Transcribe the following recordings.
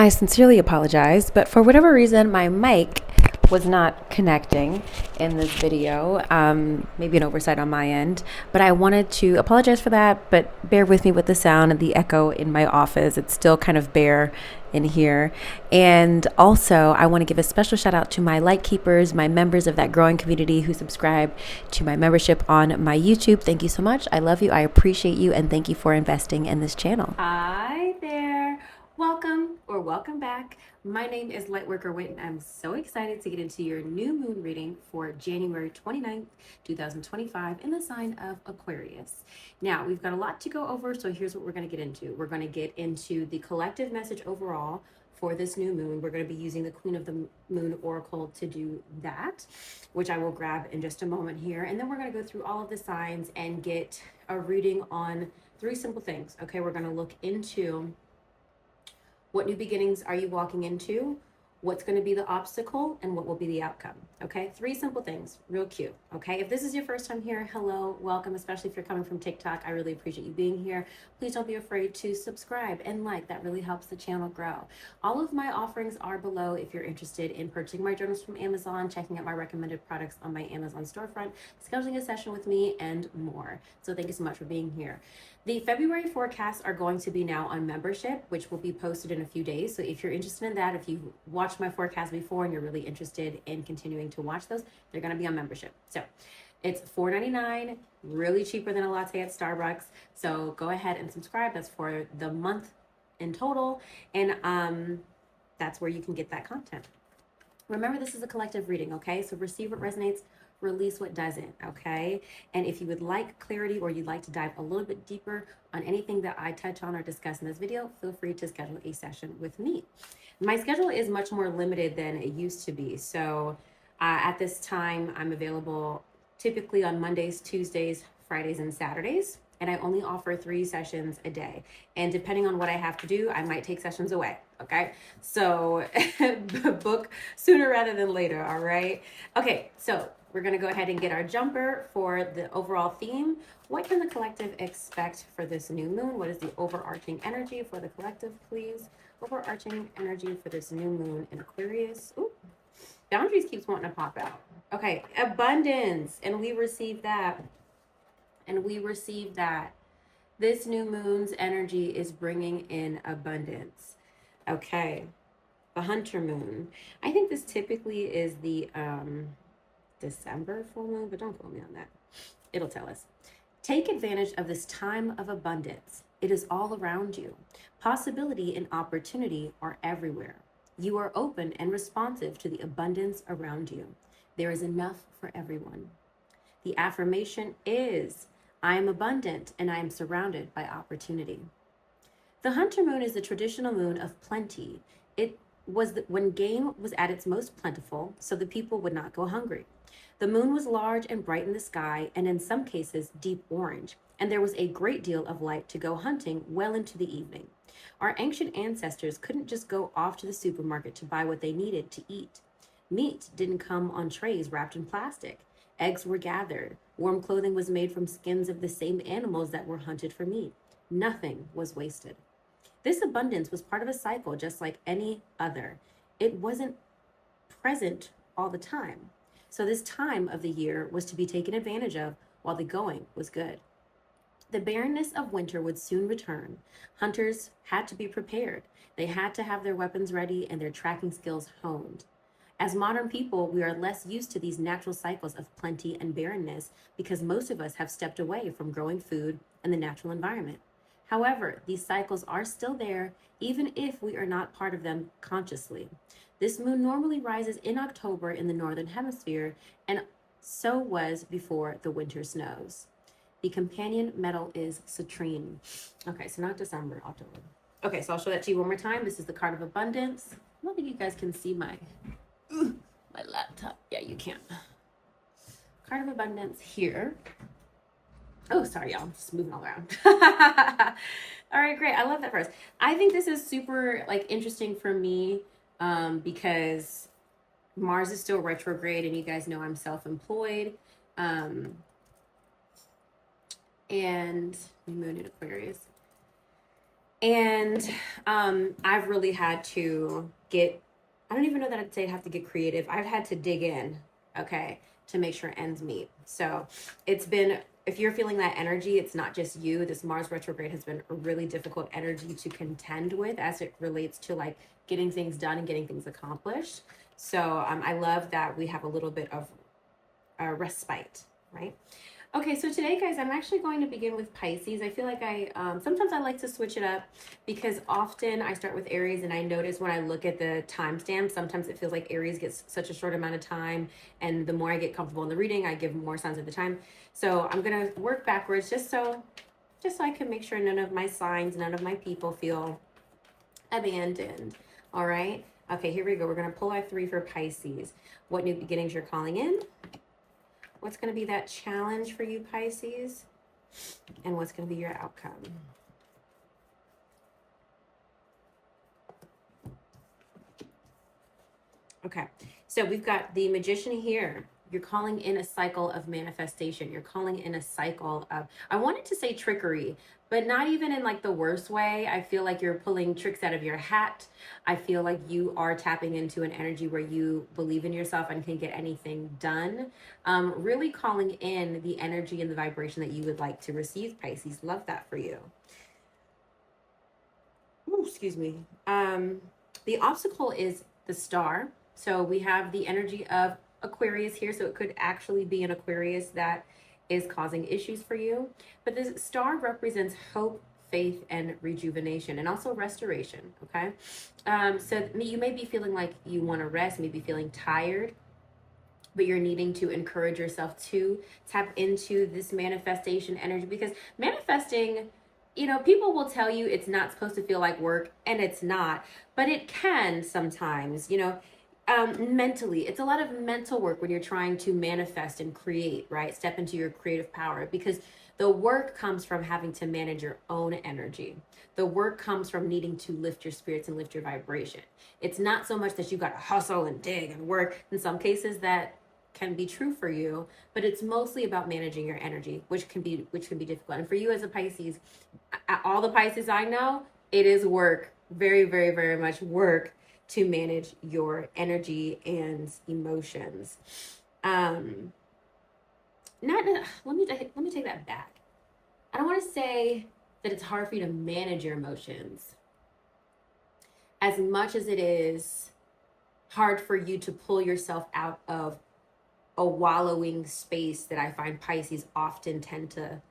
I sincerely apologize, but for whatever reason, my mic was not connecting in this video. Maybe an oversight on my end, but I wanted to apologize for that, but bear with me with the sound and the echo in my office. It's still kind of bare in here. And also, I want to give a special shout out to my light keepers, my members of that growing community who subscribe to my membership on my YouTube. Thank you so much. I love you. I appreciate you. And thank you for investing in this channel. Hi there. Welcome back. My name is Lightworker Whit, and I'm so excited to get into your new moon reading for January 29th, 2025 in the sign of Aquarius. Now, we've got a lot to go over, so here's what we're going to get into. We're going to get into the collective message overall for this new moon. We're going to be using the Queen of the Moon Oracle to do that, which I will grab in just a moment here. And then we're going to go through all of the signs and get a reading on 3 simple things. Okay, we're going to look into what new beginnings are you walking into? What's going to be the obstacle and what will be the outcome? Okay, 3 simple things, real cute. Okay, if this is your first time here, hello, welcome, especially if you're coming from TikTok. I really appreciate you being here. Please don't be afraid to subscribe and like. That really helps the channel grow. All of my offerings are below if you're interested in purchasing my journals from Amazon, checking out my recommended products on my Amazon storefront, scheduling a session with me, and more. So thank you so much for being here. The February forecasts are going to be now on membership, which will be posted in a few days. So if you're interested in that, if you've watched my forecast before and you're really interested in continuing to watch those, they're going to be on membership. So it's $4.99, really cheaper than a latte at Starbucks. So go ahead and subscribe. That's for the month in total. And that's where you can get that content. Remember, this is a collective reading, okay? So receive what resonates, release what doesn't, okay? And if you would like clarity or you'd like to dive a little bit deeper on anything that I touch on or discuss in this video, feel free to schedule a session with me. My schedule is much more limited than it used to be. So at this time, I'm available typically on Mondays, Tuesdays, Fridays, and Saturdays. And I only offer 3 sessions a day. And depending on what I have to do, I might take sessions away, okay? So book sooner rather than later, all right? Okay, so we're gonna go ahead and get our jumper for the overall theme. What can the collective expect for this new moon? What is the overarching energy for the collective, please? Overarching energy for this new moon in Aquarius. Ooh, boundaries keeps wanting to pop out. Okay, abundance, and we receive that. And we receive that. This new moon's energy is bringing in abundance. Okay, the Hunter moon. I think this typically is the December full moon, but don't quote me on that. It'll tell us. Take advantage of this time of abundance. It is all around you. Possibility and opportunity are everywhere. You are open and responsive to the abundance around you. There is enough for everyone. The affirmation is, I am abundant and I am surrounded by opportunity. The Hunter moon is the traditional moon of plenty. It was when game was at its most plentiful, so the people would not go hungry. The moon was large and bright in the sky, and in some cases deep orange, and there was a great deal of light to go hunting well into the evening. Our ancient ancestors couldn't just go off to the supermarket to buy what they needed to eat. Meat didn't come on trays wrapped in plastic. Eggs were gathered. Warm clothing was made from skins of the same animals that were hunted for meat. Nothing was wasted. This abundance was part of a cycle just like any other. It wasn't present all the time. So this time of the year was to be taken advantage of while the going was good. The barrenness of winter would soon return. Hunters had to be prepared. They had to have their weapons ready and their tracking skills honed. As modern people, we are less used to these natural cycles of plenty and barrenness because most of us have stepped away from growing food and the natural environment. However, these cycles are still there, even if we are not part of them consciously. This moon normally rises in October in the Northern Hemisphere, and so was before the winter snows. The companion metal is citrine. Okay, so not December, October. Okay, so I'll show that to you one more time. This is the card of abundance. I don't think you guys can see my laptop. Yeah, you can. Card of abundance here. Oh, sorry, y'all. I'm just moving all around. All right, great. I love that first. I think this is super interesting for me because Mars is still retrograde, and you guys know I'm self-employed. And moon in Aquarius. And I've really had to I don't even know that I'd say I have to get creative. I've had to dig in, okay, to make sure ends meet. So it's been, if you're feeling that energy, it's not just you. This Mars retrograde has been a really difficult energy to contend with as it relates to like getting things done and getting things accomplished. So I love that we have a little bit of a respite, right? Okay, so today, guys, I'm actually going to begin with Pisces. I feel like sometimes I like to switch it up because often I start with Aries, and I notice when I look at the timestamp, sometimes it feels like Aries gets such a short amount of time, and the more I get comfortable in the reading, I give more signs of the time. So I'm gonna work backwards just so I can make sure none of my signs, none of my people feel abandoned. All right. Okay, here we go. We're gonna pull our 3 for Pisces. What new beginnings you're calling in? What's going to be that challenge for you, Pisces? And what's going to be your outcome? Okay, so we've got the Magician here. You're calling in a cycle of manifestation. You're calling in a cycle of, I wanted to say trickery, but not even in like the worst way. I feel like you're pulling tricks out of your hat. I feel like you are tapping into an energy where you believe in yourself and can get anything done. Really calling in the energy and the vibration that you would like to receive, Pisces. Love that for you. Ooh, excuse me. The obstacle is the star. So we have the energy of Aquarius here. So it could actually be an Aquarius that is causing issues for you. But this star represents hope, faith, and rejuvenation, and also restoration. Okay. So you may be feeling like you want to rest, maybe feeling tired, but you're needing to encourage yourself to tap into this manifestation energy, because manifesting, you know, people will tell you it's not supposed to feel like work, and it's not, but it can sometimes, you know. Mentally, it's a lot of mental work when you're trying to manifest and create, right? Step into your creative power, because the work comes from having to manage your own energy. The work comes from needing to lift your spirits and lift your vibration. It's not so much that you got to hustle and dig and work. In some cases that can be true for you, but it's mostly about managing your energy, which can be difficult. And for you as a Pisces, all the Pisces I know, it is work, very, very, very much work to manage your energy and emotions. Let me take that back. I don't want to say that it's hard for you to manage your emotions as much as it is hard for you to pull yourself out of a wallowing space that I find Pisces often tend to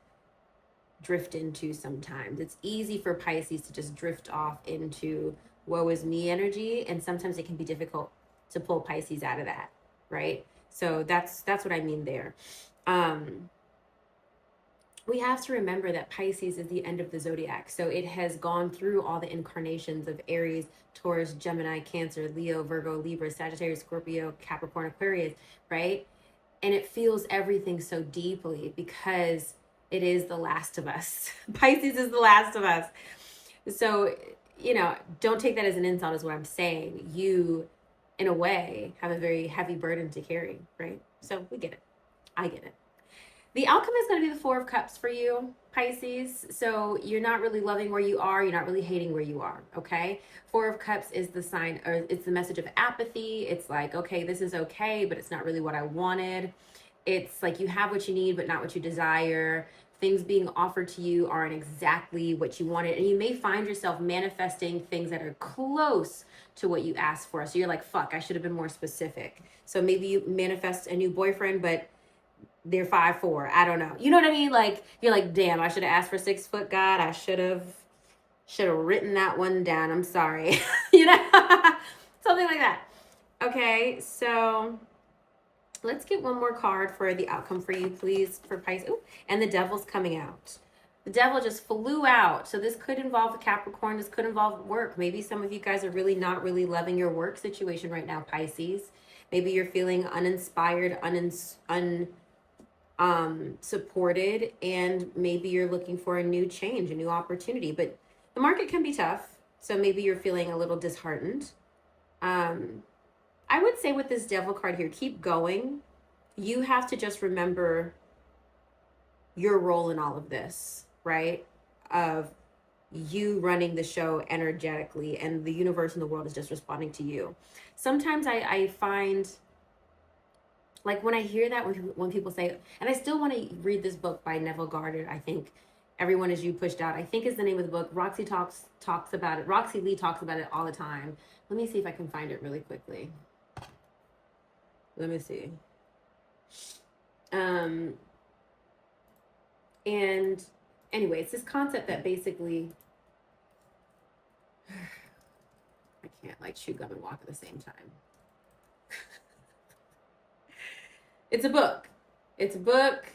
drift into sometimes. It's easy for Pisces to just drift off into woe is me energy, and sometimes it can be difficult to pull Pisces out of that, right? So that's what I mean there. We have to remember that Pisces is the end of the zodiac. So it has gone through all the incarnations of Aries, Taurus, Gemini, Cancer, Leo, Virgo, Libra, Sagittarius, Scorpio, Capricorn, Aquarius, right? And it feels everything so deeply because it is the last of us. Pisces is the last of us. So, you know, don't take that as an insult, is what I'm saying. You, in a way, have a very heavy burden to carry, right? So we get it. I get it. The outcome is going to be the 4 of Cups for you, Pisces. So you're not really loving where you are. You're not really hating where you are, okay? 4 of Cups is the sign, or it's the message of apathy. It's like, okay, this is okay, but it's not really what I wanted. It's like you have what you need, but not what you desire. Things being offered to you aren't exactly what you wanted. And you may find yourself manifesting things that are close to what you asked for. So you're like, fuck, I should have been more specific. So maybe you manifest a new boyfriend, but they're 5'4". I don't know. You know what I mean? Like, you're like, damn, I should have asked for 6 foot. God, I should have written that one down. I'm sorry. You know, something like that. Okay, so let's get one more card for the outcome for you, please, for Pisces. Ooh, and the Devil's coming out. The Devil just flew out. So this could involve a Capricorn. This could involve work. Maybe some of you guys are really not really loving your work situation right now, Pisces. Maybe you're feeling uninspired, supported, and maybe you're looking for a new change, a new opportunity. But the market can be tough. So maybe you're feeling a little disheartened. I would say with this Devil card here, keep going. You have to just remember your role in all of this, right? Of you running the show energetically, and the universe and the world is just responding to you. Sometimes I find, like, when I hear that, when people say, and I still want to read this book by Neville Goddard, I think, Everyone Is You Pushed Out, I think is the name of the book. Roxy talks about it. Roxy Lee talks about it all the time. Let me see if I can find it really quickly. Let me see. And anyway, it's this concept that basically, I can't like chew gum and walk at the same time. It's a book. It's a book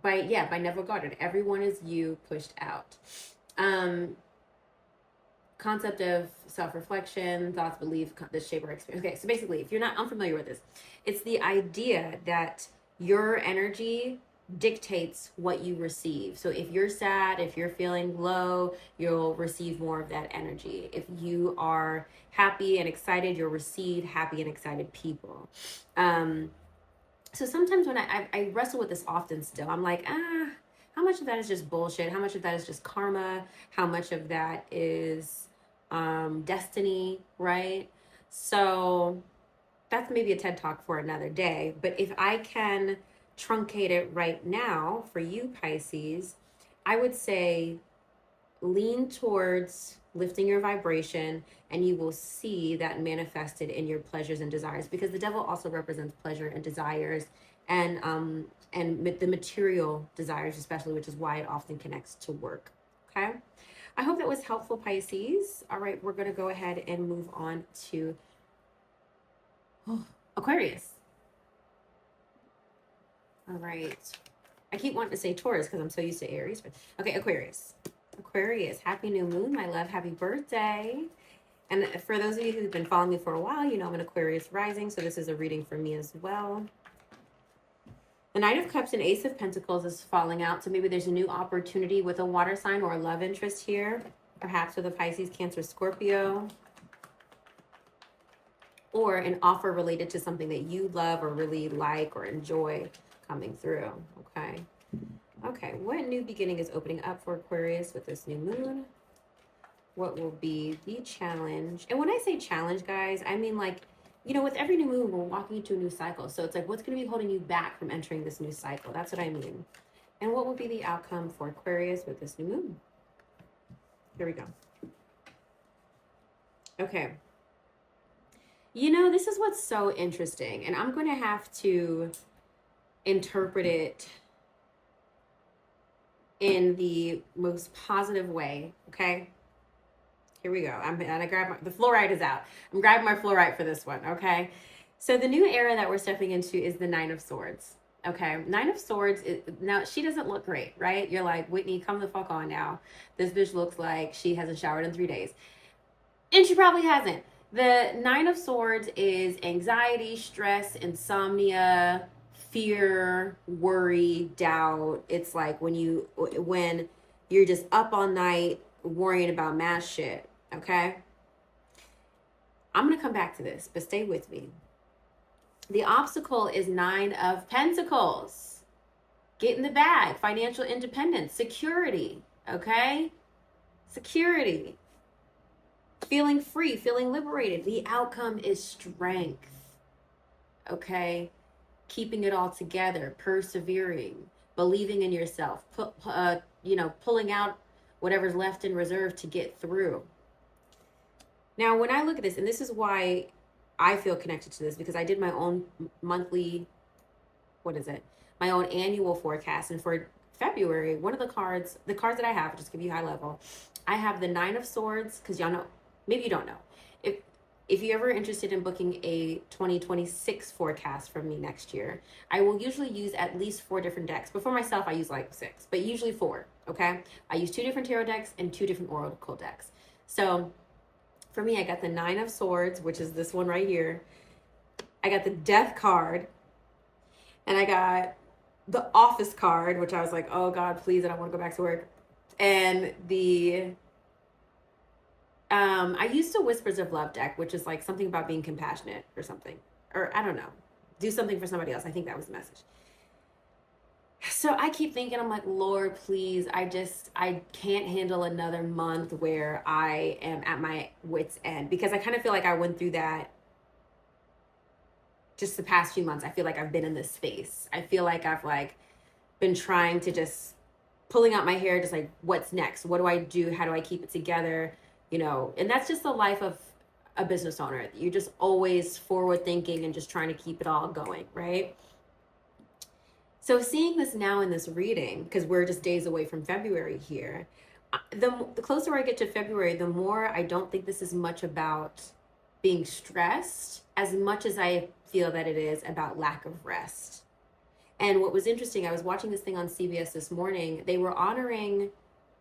by Neville Goddard. Everyone Is You Pushed Out. Concept of self-reflection, thoughts, beliefs, that shape our experience. Okay, so basically, if you're not unfamiliar with this, it's the idea that your energy dictates what you receive. So if you're sad, if you're feeling low, you'll receive more of that energy. If you are happy and excited, you'll receive happy and excited people. So sometimes when I wrestle with this often still, I'm like, how much of that is just bullshit? How much of that is just karma? How much of that is destiny, right? So that's maybe a TED Talk for another day. But if I can truncate it right now for you, Pisces, I would say lean towards lifting your vibration, and you will see that manifested in your pleasures and desires, because the devil also represents pleasure and desires, and the material desires especially, which is why it often connects to work. Okay, I hope that was helpful, Pisces. All right, we're going to go ahead and move on to Aquarius. All right, I keep wanting to say Taurus because I'm so used to Aries, but okay, Aquarius. Aquarius, happy new moon, my love, happy birthday. And for those of you who've been following me for a while, you know I'm an Aquarius rising, so this is a reading for me as well. The Knight of Cups and Ace of Pentacles is falling out, so maybe there's a new opportunity with a water sign or a love interest here, perhaps with a Pisces, Cancer, Scorpio, or an offer related to something that you love or really like or enjoy coming through. Okay, what new beginning is opening up for Aquarius with this new moon? What will be the challenge? And when I say challenge, guys, I mean, like, you know, with every new moon, we're walking into a new cycle. So it's like, what's going to be holding you back from entering this new cycle? That's what I mean. And what will be the outcome for Aquarius with this new moon? Here we go. Okay. You know, this is what's so interesting, and I'm going to have to interpret it in the most positive way. Okay. Here we go. I grab the fluorite is out. I'm grabbing my fluorite for this one. Okay. So the new era that we're stepping into is the Nine of Swords. Okay. Nine of Swords. Now she doesn't look great, right? You're like, Whitney, come the fuck on now. This bitch looks like she hasn't showered in 3 days. And she probably hasn't. The Nine of Swords is anxiety, stress, insomnia, fear, worry, doubt. It's like when you're just up all night worrying about mass shit. Okay, I'm gonna come back to this, but stay with me. The obstacle is Nine of Pentacles. Get in the bag, financial independence, security. Okay, security, feeling free, feeling liberated. The outcome is strength. Okay, keeping it all together, persevering, believing in yourself, pulling out whatever's left in reserve to get through. Now, when I look at this, and this is why I feel connected to this, because I did my own monthly, my own annual forecast. And for February, one of the cards that I have, just give you high level, I have the Nine of Swords, because y'all know, maybe you don't know. If you're ever interested in booking a 2026 forecast from me next year, I will usually use at least 4 different decks. But for myself, I use like 6, but usually 4, okay? I use 2 different tarot decks and 2 different oracle decks. So for me, I got the Nine of Swords, which is this one right here. I got the Death card, and I got the Office card, which I was like, oh God, please, I don't want to go back to work. And the I used the Whispers of Love deck, which is like something about being compassionate or something, or I don't know, do something for somebody else. I think that was the message. So I keep thinking, I'm like, Lord, please, I can't handle another month where I am at my wit's end, because I kind of feel like I went through that just the past few months. I feel like I've been in this space. I feel like I've like been trying to just pulling out my hair, just like, what's next? What do I do? How do I keep it together? And that's just the life of a business owner. You're just always forward thinking and just trying to keep it all going, right? So seeing this now in this reading, because we're just days away from February here, the closer I get to February, the more I don't think this is much about being stressed as much as I feel that it is about lack of rest. And what was interesting, I was watching this thing on CBS this morning. They were honoring,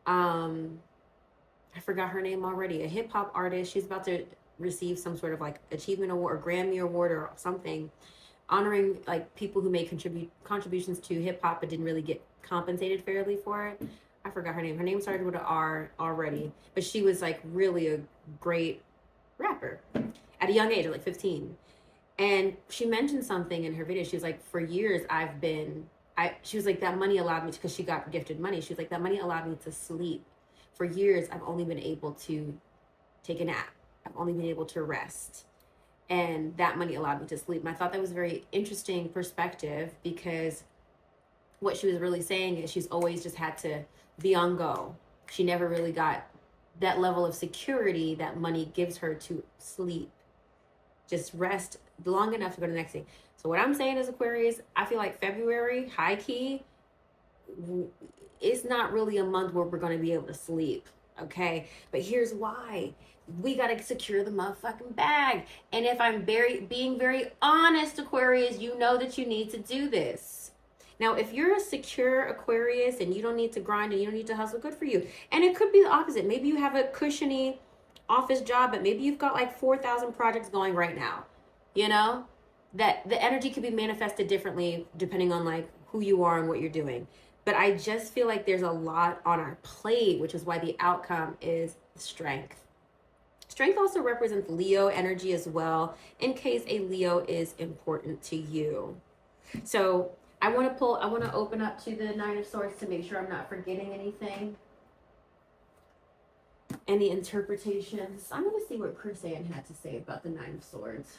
I forgot her name already, a hip hop artist. She's about to receive some sort of like achievement award or Grammy award or something, honoring like people who made contributions to hip hop but didn't really get compensated fairly for it. I forgot her name. Her name started with an R already, but she was like really a great rapper at a young age, like 15. And she mentioned something in her video. She was like, for years she was like, that money allowed me to, because she got gifted money. She was like, that money allowed me to sleep. For years, I've only been able to take a nap. I've only been able to rest. And that money allowed me to sleep. And I thought that was a very interesting perspective, because what she was really saying is she's always just had to be on go. She never really got that level of security that money gives her to sleep. Just rest long enough to go to the next thing. So what I'm saying is, Aquarius, I feel like February, high key, it's not really a month where we're going to be able to sleep. Okay. But here's why. We got to secure the motherfucking bag. And if I'm being very honest, Aquarius, you know that you need to do this. Now, if you're a secure Aquarius and you don't need to grind and you don't need to hustle, good for you. And it could be the opposite. Maybe you have a cushiony office job, but maybe you've got like 4,000 projects going right now. That the energy could be manifested differently depending on like who you are and what you're doing. But I just feel like there's a lot on our plate, which is why the outcome is strength. Strength also represents Leo energy as well, in case a Leo is important to you. So I want to open up to the Nine of Swords to make sure I'm not forgetting anything. Any interpretations. I'm going to see what Chrysanne had to say about the Nine of Swords.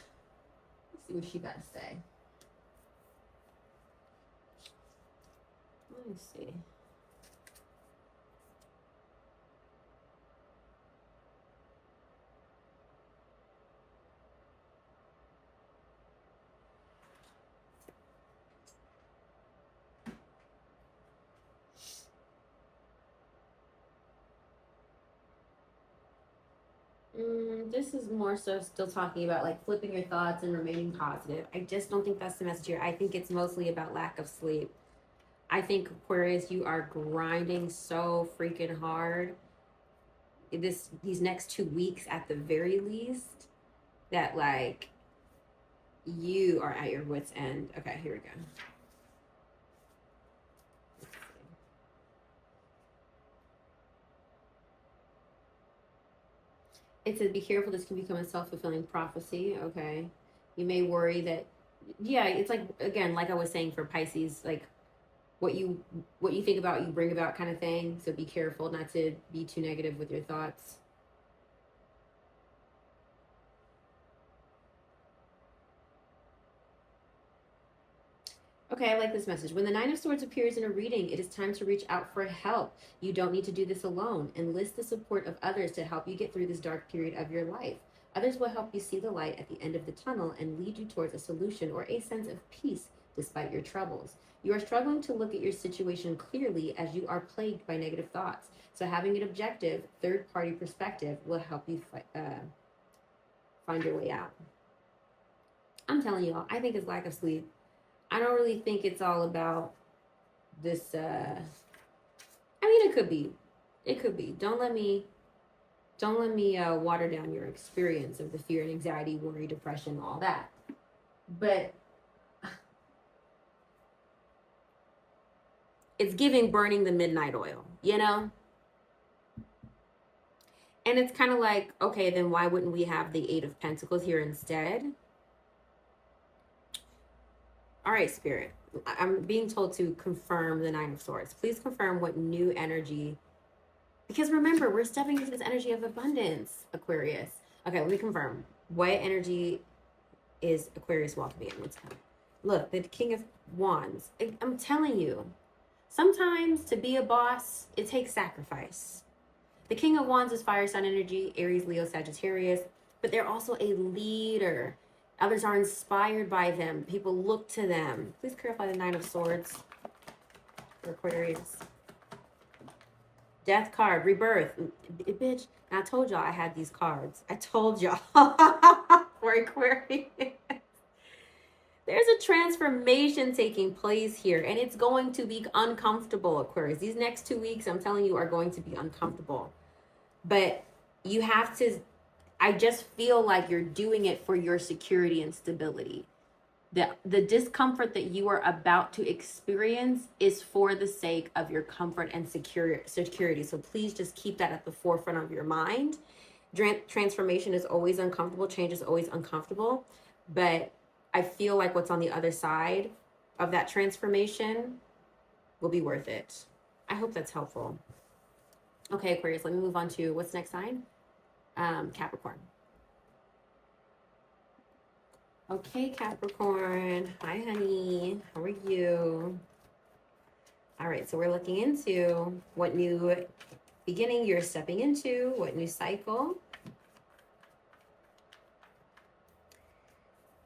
Let's see what she got to say. Let me see. This is more so still talking about like flipping your thoughts and remaining positive. I just don't think that's the message here. I think it's mostly about lack of sleep. I think, Aquarius, you are grinding so freaking hard these next 2 weeks at the very least, that like you are at your wit's end. Okay, here we go. It says, be careful, this can become a self-fulfilling prophecy. Okay. You may worry that, yeah, it's like, again, like I was saying for Pisces, like what you think about, you bring about kind of thing. So be careful not to be too negative with your thoughts. Okay, I like this message. When the Nine of Swords appears in a reading, it is time to reach out for help. You don't need to do this alone. Enlist the support of others to help you get through this dark period of your life. Others will help you see the light at the end of the tunnel and lead you towards a solution or a sense of peace despite your troubles. You are struggling to look at your situation clearly as you are plagued by negative thoughts. So having an objective, third-party perspective will help you find your way out. I'm telling y'all, I think it's lack of sleep. I don't really think it's all about this. I mean, it could be. It could be. Don't let me water down your experience of the fear and anxiety, worry, depression, all that. But it's giving burning the midnight oil, And it's kind of like, okay, then why wouldn't we have the Eight of Pentacles here instead? All right, Spirit. I'm being told to confirm the Nine of Swords. Please confirm what new energy, because remember, we're stepping into this energy of abundance, Aquarius. Okay, let me confirm. What energy is Aquarius welcoming in? Let's come. Look, the King of Wands. I'm telling you, sometimes to be a boss, it takes sacrifice. The King of Wands is fire sign energy, Aries, Leo, Sagittarius, but they're also a leader. Others are inspired by them. People look to them. Please clarify the Nine of Swords for Aquarius. Death card, rebirth. Bitch, I told y'all I had these cards. I told y'all for Aquarius. There's a transformation taking place here, and it's going to be uncomfortable, Aquarius. These next 2 weeks, I'm telling you, are going to be uncomfortable. But you have to, I just feel like you're doing it for your security and stability. The discomfort that you are about to experience is for the sake of your comfort and security. So please just keep that at the forefront of your mind. Transformation is always uncomfortable. Change is always uncomfortable. But I feel like what's on the other side of that transformation will be worth it. I hope that's helpful. Okay, Aquarius, let me move on to what's next sign? Capricorn. Okay, Capricorn. Hi, honey. How are you? All right, so we're looking into what new beginning you're stepping into, what new cycle.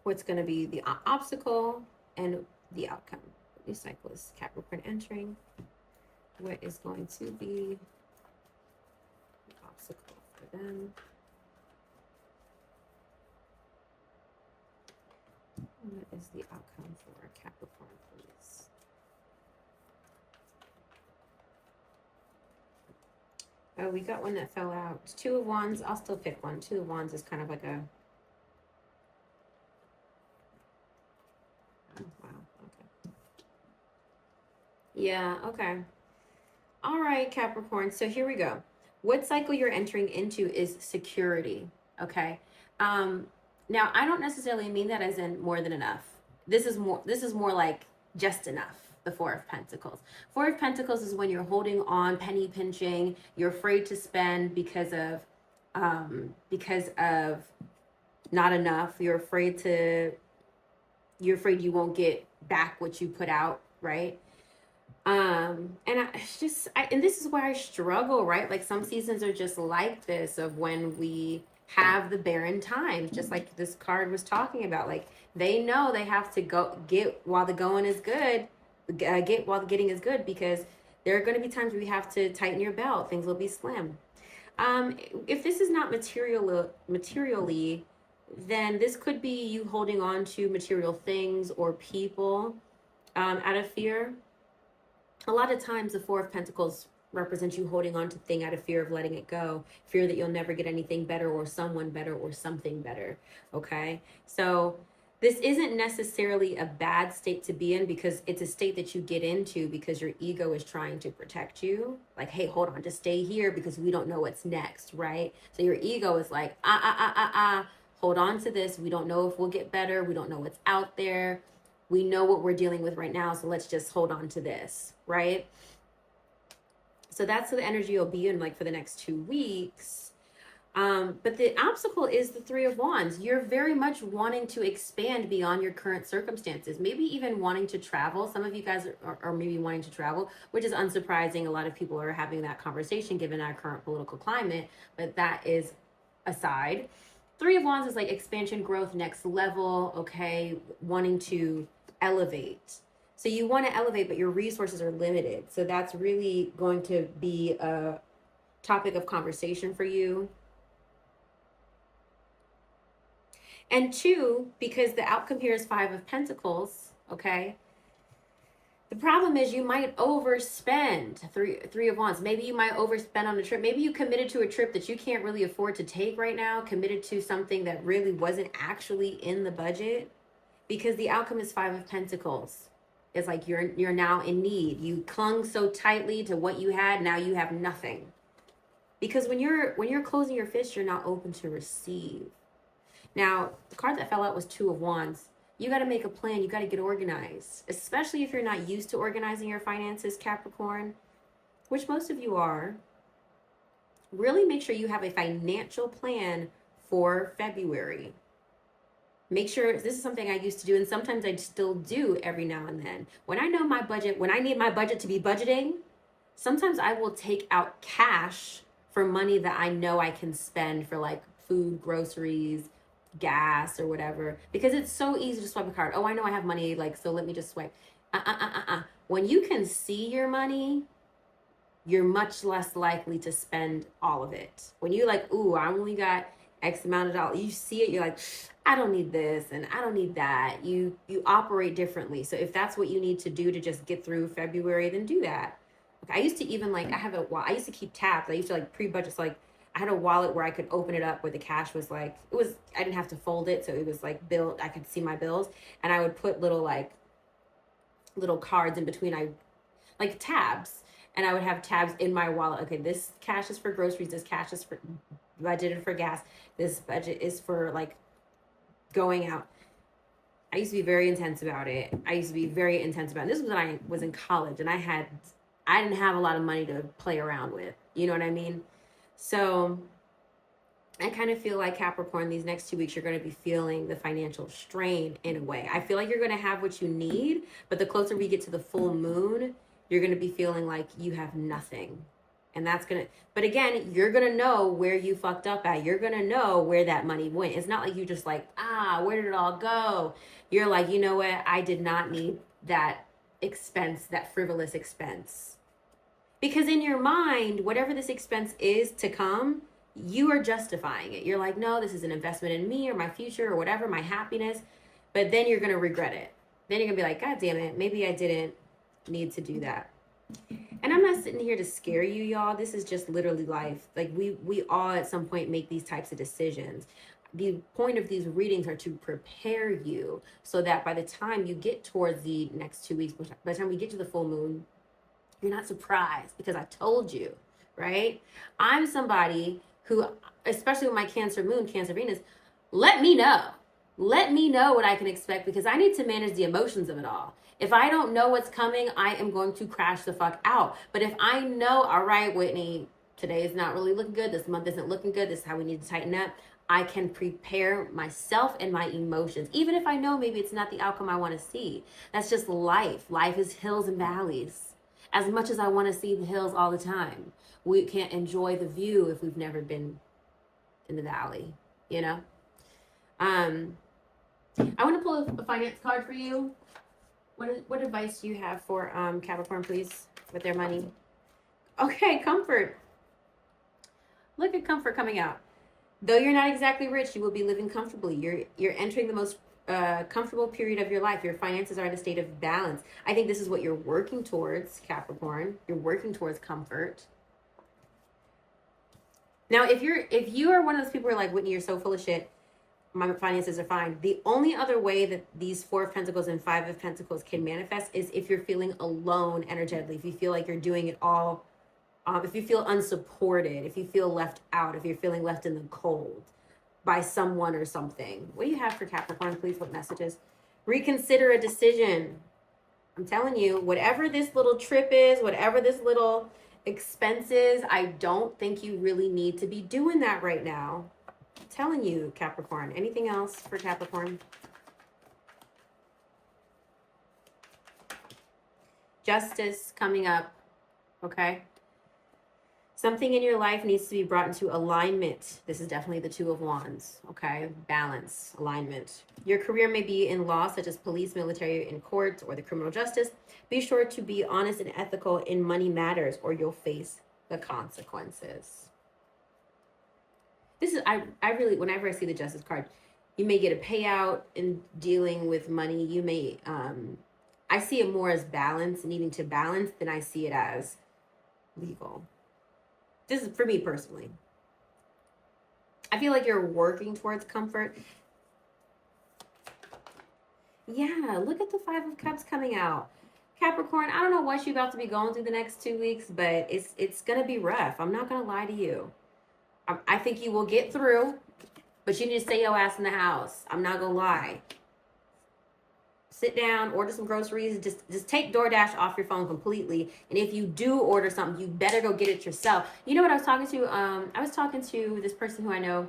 What's going to be the obstacle and the outcome. What new cycle is Capricorn entering? What is going to be the obstacle for them? What is the outcome for Capricorn, please? Oh, we got one that fell out. Two of Wands. I'll still pick one. Two of Wands is kind of like a... Oh, wow. Okay. Yeah, okay. All right, Capricorn. So here we go. What cycle you're entering into is security, okay? Now, I don't necessarily mean that as in more than enough. This is more like just enough, the Four of Pentacles. Four of Pentacles is when you're holding on, penny pinching, you're afraid to spend because of not enough. You're afraid you won't get back what you put out, right? And and this is where I struggle, right? Like some seasons are just like this, of when we have the barren times, just like this card was talking about. Like they know they have to go get while the going is good, get while the getting is good, because there are going to be times where you have to tighten your belt. Things will be slim. If this is not materially, then this could be you holding on to material things or people out of fear. A lot of times the Four of Pentacles represents you holding on to thing out of fear of letting it go, fear that you'll never get anything better or someone better or something better, okay? So this isn't necessarily a bad state to be in, because it's a state that you get into because your ego is trying to protect you. Like, hey, hold on, just stay here because we don't know what's next, right? So your ego is like, hold on to this. We don't know if we'll get better. We don't know what's out there. We know what we're dealing with right now, so let's just hold on to this, right? So that's the energy you'll be in, like, for the next 2 weeks. But the obstacle is the Three of Wands. You're very much wanting to expand beyond your current circumstances, maybe even wanting to travel. Some of you guys are maybe wanting to travel, which is unsurprising. A lot of people are having that conversation given our current political climate, but that is aside. Three of Wands is like expansion, growth, next level, okay? Wanting to elevate. So you want to elevate, but your resources are limited. So that's really going to be a topic of conversation for you. And two, because the outcome here is Five of Pentacles, okay? The problem is you might overspend. Three of Wands. Maybe you might overspend on a trip. Maybe you committed to a trip that you can't really afford to take right now, committed to something that really wasn't actually in the budget, because the outcome is Five of Pentacles. It's like you're now in need. You clung so tightly to what you had, now you have nothing. Because when you're closing your fist, you're not open to receive. Now, the card that fell out was Two of Wands. You got to make a plan. You got to get organized, especially if you're not used to organizing your finances, Capricorn, which most of you are. Really make sure you have a financial plan for February. Make sure, this is something I used to do, and sometimes I still do every now and then. When I know my budget, when I need my budget to be budgeting, sometimes I will take out cash for money that I know I can spend for like food, groceries, gas, or whatever, because it's so easy to swipe a card. Oh, I know I have money, like, so let me just swipe. When you can see your money, you're much less likely to spend all of it. When you like, ooh, I only got X amount of dollars, you see it, you're like, I don't need this and I don't need that. You operate differently. So if that's what you need to do to just get through February, then do that. Okay, I used to even like, I used to keep tabs. I used to like pre-budget. So like I had a wallet where I could open it up where the cash was like, I didn't have to fold it. So it was like I could see my bills, and I would put little cards in between. Like tabs, and I would have tabs in my wallet. Okay, this cash is for groceries. This cash is for budgeted for gas. This budget is for like going out. I used to be very intense about it. This was when I was in college, and I didn't have a lot of money to play around with. You know what I mean? So I kind of feel like Capricorn, these next 2 weeks, you're going to be feeling the financial strain in a way. I feel like you're going to have what you need, but the closer we get to the full moon, you're going to be feeling like you have nothing. And that's going to, but again, you're going to know where you fucked up at. You're going to know where that money went. It's not like you just like, where did it all go? You're like, you know what? I did not need that expense, that frivolous expense. Because in your mind, whatever this expense is to come, you are justifying it. You're like, no, this is an investment in me or my future or whatever, my happiness. But then you're going to regret it. Then you're going to be like, God damn it, maybe I didn't need to do that. And I'm not sitting here to scare you, y'all. This is just literally life. Like we all at some point make these types of decisions. The point of these readings are to prepare you so that by the time you get towards the next 2 weeks, by the time we get to the full moon, you're not surprised because I told you, right? I'm somebody who, especially with my Cancer moon, Cancer Venus, let me know. Let me know what I can expect, because I need to manage the emotions of it all. If I don't know what's coming, I am going to crash the fuck out. But if I know, all right, Whitney, today is not really looking good. This month isn't looking good. This is how we need to tighten up. I can prepare myself and my emotions, even if I know maybe it's not the outcome I want to see. That's just life. Life is hills and valleys. As much as I want to see the hills all the time, we can't enjoy the view if we've never been in the valley, you know? I want to pull a finance card for you. What advice do you have for Capricorn, please, with their money? Okay, comfort. Look at comfort coming out. Though you're not exactly rich, you will be living comfortably. You're entering the most comfortable period of your life. Your finances are in a state of balance. I think this is what you're working towards, Capricorn. You're working towards comfort. Now, if you are one of those people who are like, Whitney, you're so full of shit, my finances are fine. The only other way that these 4 of Pentacles and 5 of Pentacles can manifest is if you're feeling alone energetically, if you feel like you're doing it all, if you feel unsupported, if you feel left out, if you're feeling left in the cold by someone or something. What do you have for Capricorn, please? What messages? Reconsider a decision. I'm telling you, whatever this little trip is, whatever this little expense is, I don't think you really need to be doing that right now. I'm telling you, Capricorn. Anything else for Capricorn? Justice coming up, okay? Something in your life needs to be brought into alignment. This is definitely the 2 of Wands, okay? Balance, alignment. Your career may be in law, such as police, military, and courts, or the criminal justice. Be sure to be honest and ethical in money matters, or you'll face the consequences. This is, I really, whenever I see the Justice card, you may get a payout in dealing with money. You may, I see it more as balance, needing to balance, than I see it as legal. This is for me personally. I feel like you're working towards comfort. Yeah, look at the 5 of Cups coming out. Capricorn, I don't know what you're about to be going through the next 2 weeks, but it's going to be rough. I'm not going to lie to you. I think you will get through, but you need to stay your ass in the house. I'm not going to lie. Sit down, order some groceries. Just take DoorDash off your phone completely. And if you do order something, you better go get it yourself. You know what I was talking to? I was talking to this person who I know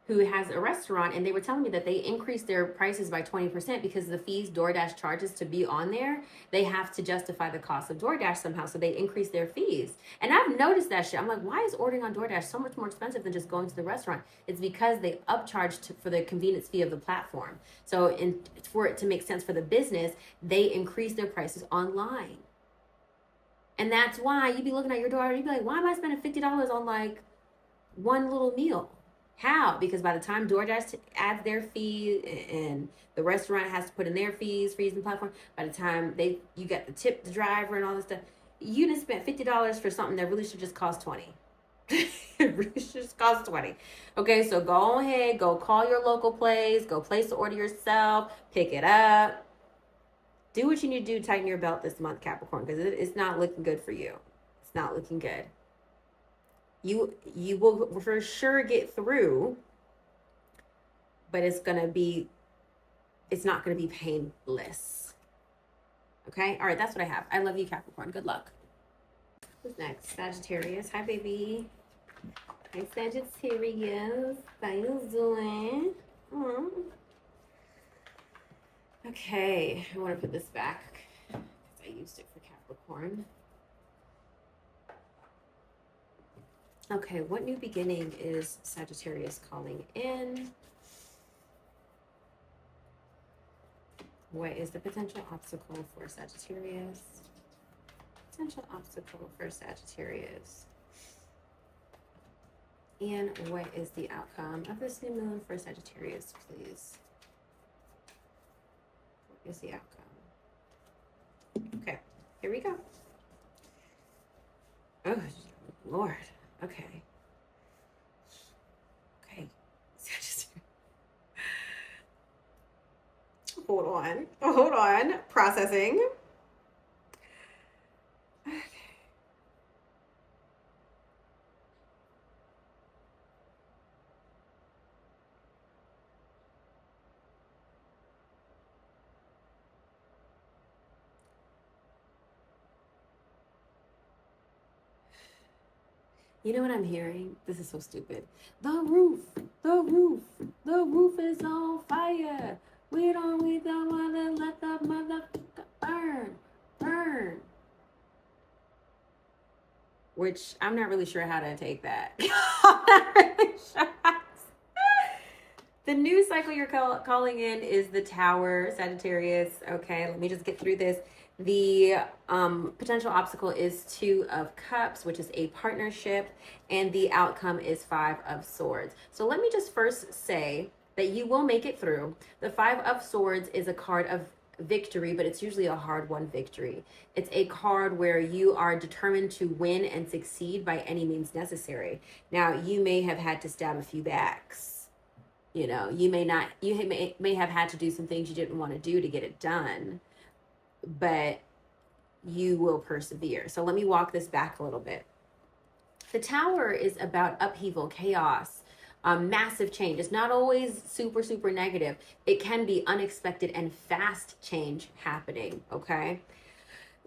who has a restaurant, and they were telling me that they increased their prices by 20% because the fees DoorDash charges to be on there, they have to justify the cost of DoorDash somehow, so they increase their fees. And I've noticed that shit. I'm like, why is ordering on DoorDash so much more expensive than just going to the restaurant? It's because they upcharge for the convenience fee of the platform. So for it to make sense for the business, they increase their prices online. And that's why you'd be looking at your door, you'd be like, why am I spending $50 on like one little meal? How? Because by the time DoorDash adds their fee and the restaurant has to put in their fees and platform, by the time you got the tip the driver and all this stuff, you done spent $50 for something that really should just cost 20. It really should just cost 20. Okay, so go ahead, go call your local place, go place the order yourself, pick it up. Do what you need to do, tighten your belt this month, Capricorn, because it's not looking good for you. It's not looking good. You will for sure get through, but it's not gonna be painless. Okay, all right, that's what I have. I love you, Capricorn. Good luck. Who's next? Sagittarius. Hi, baby. Hi, Sagittarius. How you doing? Okay, I want to put this back because I used it for Capricorn. Okay, what new beginning is Sagittarius calling in? What is the potential obstacle for Sagittarius? Potential obstacle for Sagittarius. And what is the outcome of this new moon for Sagittarius, please? What is the outcome? Okay, here we go. Oh, Lord. Okay. Hold on. Processing. Okay. You know what I'm hearing? This is so stupid. The roof is on fire. We don't want to let the motherfucker burn. Which I'm not really sure how to take that. I'm not really sure. The new cycle you're calling in is the Tower, Sagittarius. Okay, let me just get through this. The potential obstacle is 2 of Cups, which is a partnership, and the outcome is 5 of Swords. So let me just first say that you will make it through. The 5 of Swords is a card of victory, but it's usually a hard-won victory. It's a card where you are determined to win and succeed by any means necessary. Now, you may have had to stab a few backs. You know, you may have had to do some things you didn't want to do to get it done, but you will persevere. So let me walk this back a little bit. The Tower is about upheaval, chaos, massive change. It's not always super, super negative. It can be unexpected and fast change happening, okay?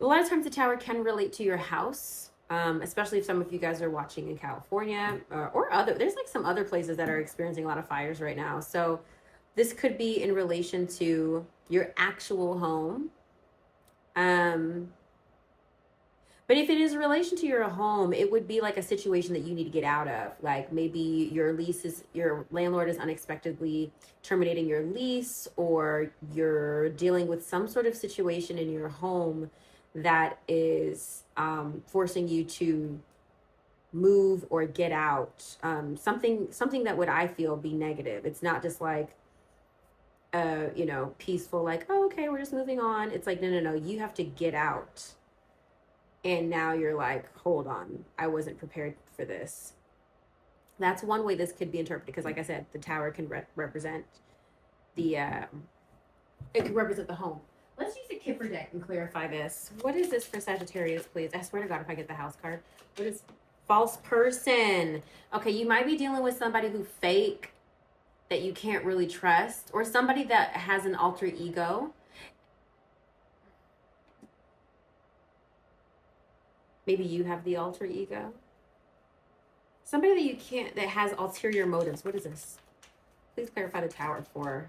A lot of times the Tower can relate to your house, especially if some of you guys are watching in California or there's like some other places that are experiencing a lot of fires right now. So this could be in relation to your actual home. But if it is a relation to your home, it would be like a situation that you need to get out of. Like maybe your landlord is unexpectedly terminating your lease, or you're dealing with some sort of situation in your home that is forcing you to move or get out. Something that would, I feel, be negative. It's not just like peaceful, like, oh, okay, we're just moving on. It's like, no, you have to get out. And now you're like, hold on, I wasn't prepared for this. That's one way this could be interpreted, because like I said, the Tower can represent it can represent the home. Let's use the Kipper deck and clarify this. What is this for Sagittarius, please? I swear to God, if I get the house card. What is false person? Okay, you might be dealing with somebody who fake, that you can't really trust, or somebody that has an alter ego. Maybe you have the alter ego. Somebody that you can't, that has ulterior motives. What is this? Please clarify the Tower for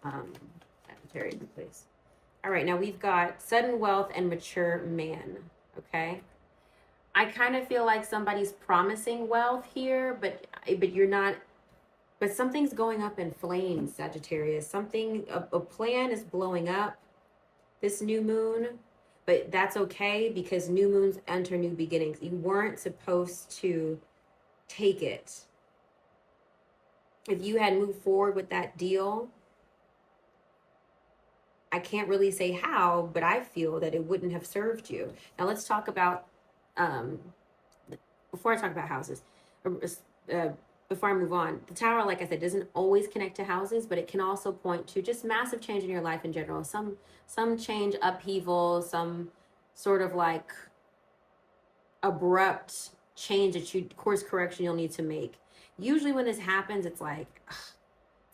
Sagittarius, please. All right, now we've got sudden wealth and mature man, okay? I kind of feel like somebody's promising wealth here, but you're not, but something's going up in flames, Sagittarius. Something, a plan is blowing up this new moon, but that's okay because new moons enter new beginnings. You weren't supposed to take it. If you had moved forward with that deal, I can't really say how, but I feel that it wouldn't have served you. Now let's talk about, before I talk about houses, before I move on, the Tower, like I said, doesn't always connect to houses, but it can also point to just massive change in your life in general. Some change, upheaval, some sort of like abrupt change that course correction you'll need to make. Usually when this happens, it's like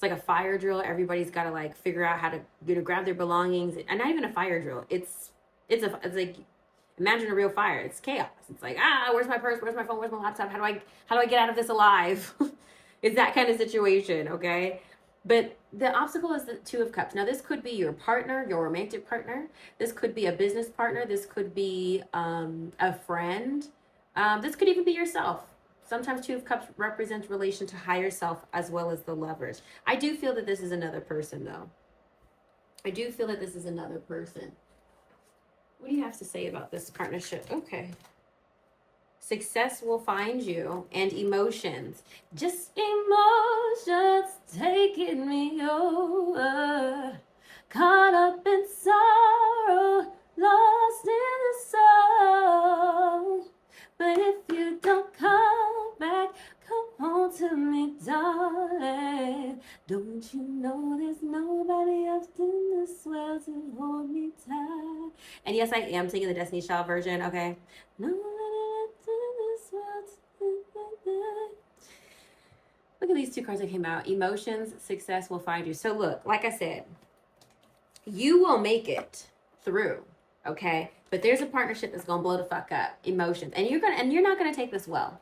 a fire drill. Everybody's got to like figure out how to grab their belongings, and not even a fire drill. It's like, imagine a real fire. It's chaos. It's like, where's my purse? Where's my phone? Where's my laptop? How do I get out of this alive? It's that kind of situation, okay? But the obstacle is the Two of Cups. Now, this could be your partner, your romantic partner. This could be a business partner. This could be a friend. This could even be yourself. Sometimes Two of Cups represents relation to higher self as well as the Lovers. I do feel that this is another person, though. I do feel that this is another person. What do you have to say about this partnership? Okay. Success will find you, and emotions. Just emotions taking me over. Caught up in sorrow, lost in the soul. But if you don't come back, come home to me, darling. Don't you know there's nobody else in this world to hold me tight? And yes, I am singing the Destiny Child version, okay? Nobody else in this world. Look at these two cards that came out. Emotions, success will find you. So look, like I said, you will make it through, okay? But there's a partnership that's gonna blow the fuck up. Emotions. And you're not gonna take this well.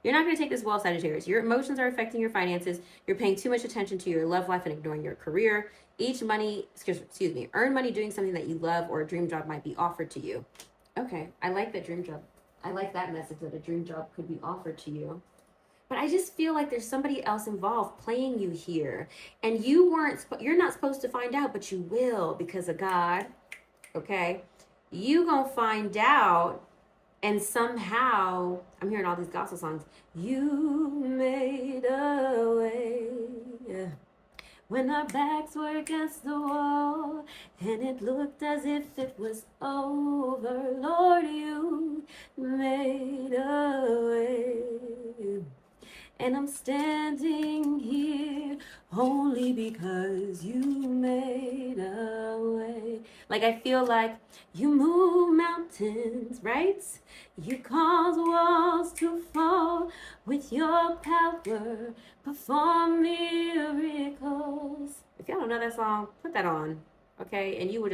You're not gonna take this well, Sagittarius. Your emotions are affecting your finances. You're paying too much attention to your love life and ignoring your career. Earn money doing something that you love, or a dream job might be offered to you. Okay, I like that dream job. I like that message that a dream job could be offered to you. But I just feel like there's somebody else involved playing you here. And you're not supposed to find out, but you will because of God, okay? You gonna find out, and somehow, I'm hearing all these gospel songs, you made a way when our backs were against the wall and it looked as if it was over. Lord, you made a way. And I'm standing here only because you made a way. Like, I feel like you move mountains, right? You cause walls to fall with your power, perform miracles. If y'all don't know that song, put that on, okay? And you will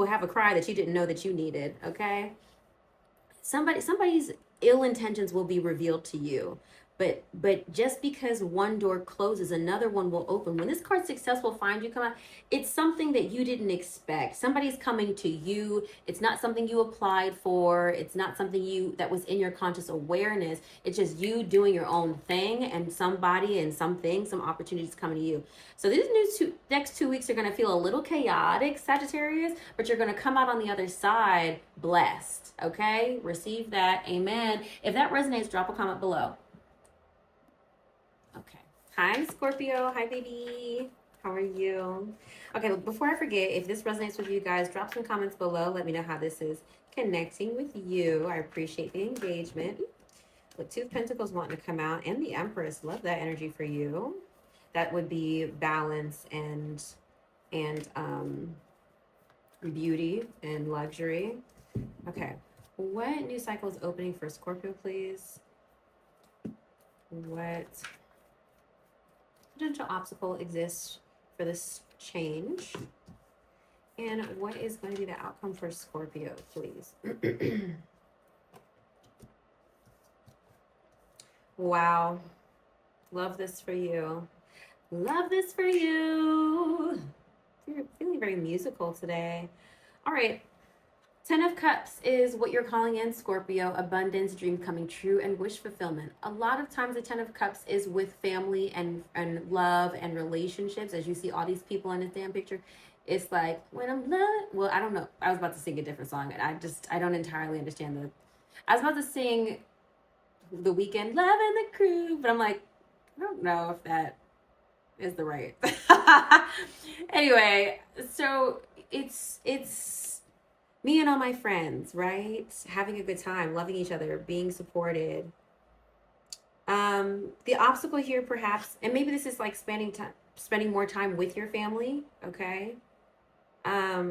have a cry that you didn't know that you needed, okay? Somebody's ill intentions will be revealed to you. But just because one door closes, another one will open. When this card success will find you come out, it's something that you didn't expect. Somebody's coming to you. It's not something you applied for. It's not something that was in your conscious awareness. It's just you doing your own thing, and somebody and something, some opportunities coming to you. So these next 2 weeks are going to feel a little chaotic, Sagittarius, but you're going to come out on the other side blessed, okay? Receive that. Amen. If that resonates, drop a comment below. Okay. Hi, Scorpio. Hi, baby. How are you? Okay, before I forget, if this resonates with you guys, drop some comments below. Let me know how this is connecting with you. I appreciate the engagement. With Two of Pentacles wanting to come out, and the Empress. Love that energy for you. That would be balance and beauty and luxury. Okay. What new cycle is opening for Scorpio, please? What potential obstacle exists for this change? And what is going to be the outcome for Scorpio, please? Wow. Love this for you. Love this for you. You're feeling very musical today. All right. 10 of Cups is what you're calling in, Scorpio: abundance, dream coming true, and wish fulfillment. A lot of times the 10 of Cups is with family and love and relationships. As you see all these people in this damn picture, it's like, when I'm loved. Well, I don't know. I was about to sing a different song, and I don't entirely understand the. I was about to sing The Weekend, Love and the Crew, but I'm like, I don't know if that is the right. Anyway, so it's me and all my friends, right? Having a good time, loving each other, being supported. The obstacle here, perhaps, and maybe this is like spending more time with your family. Okay. I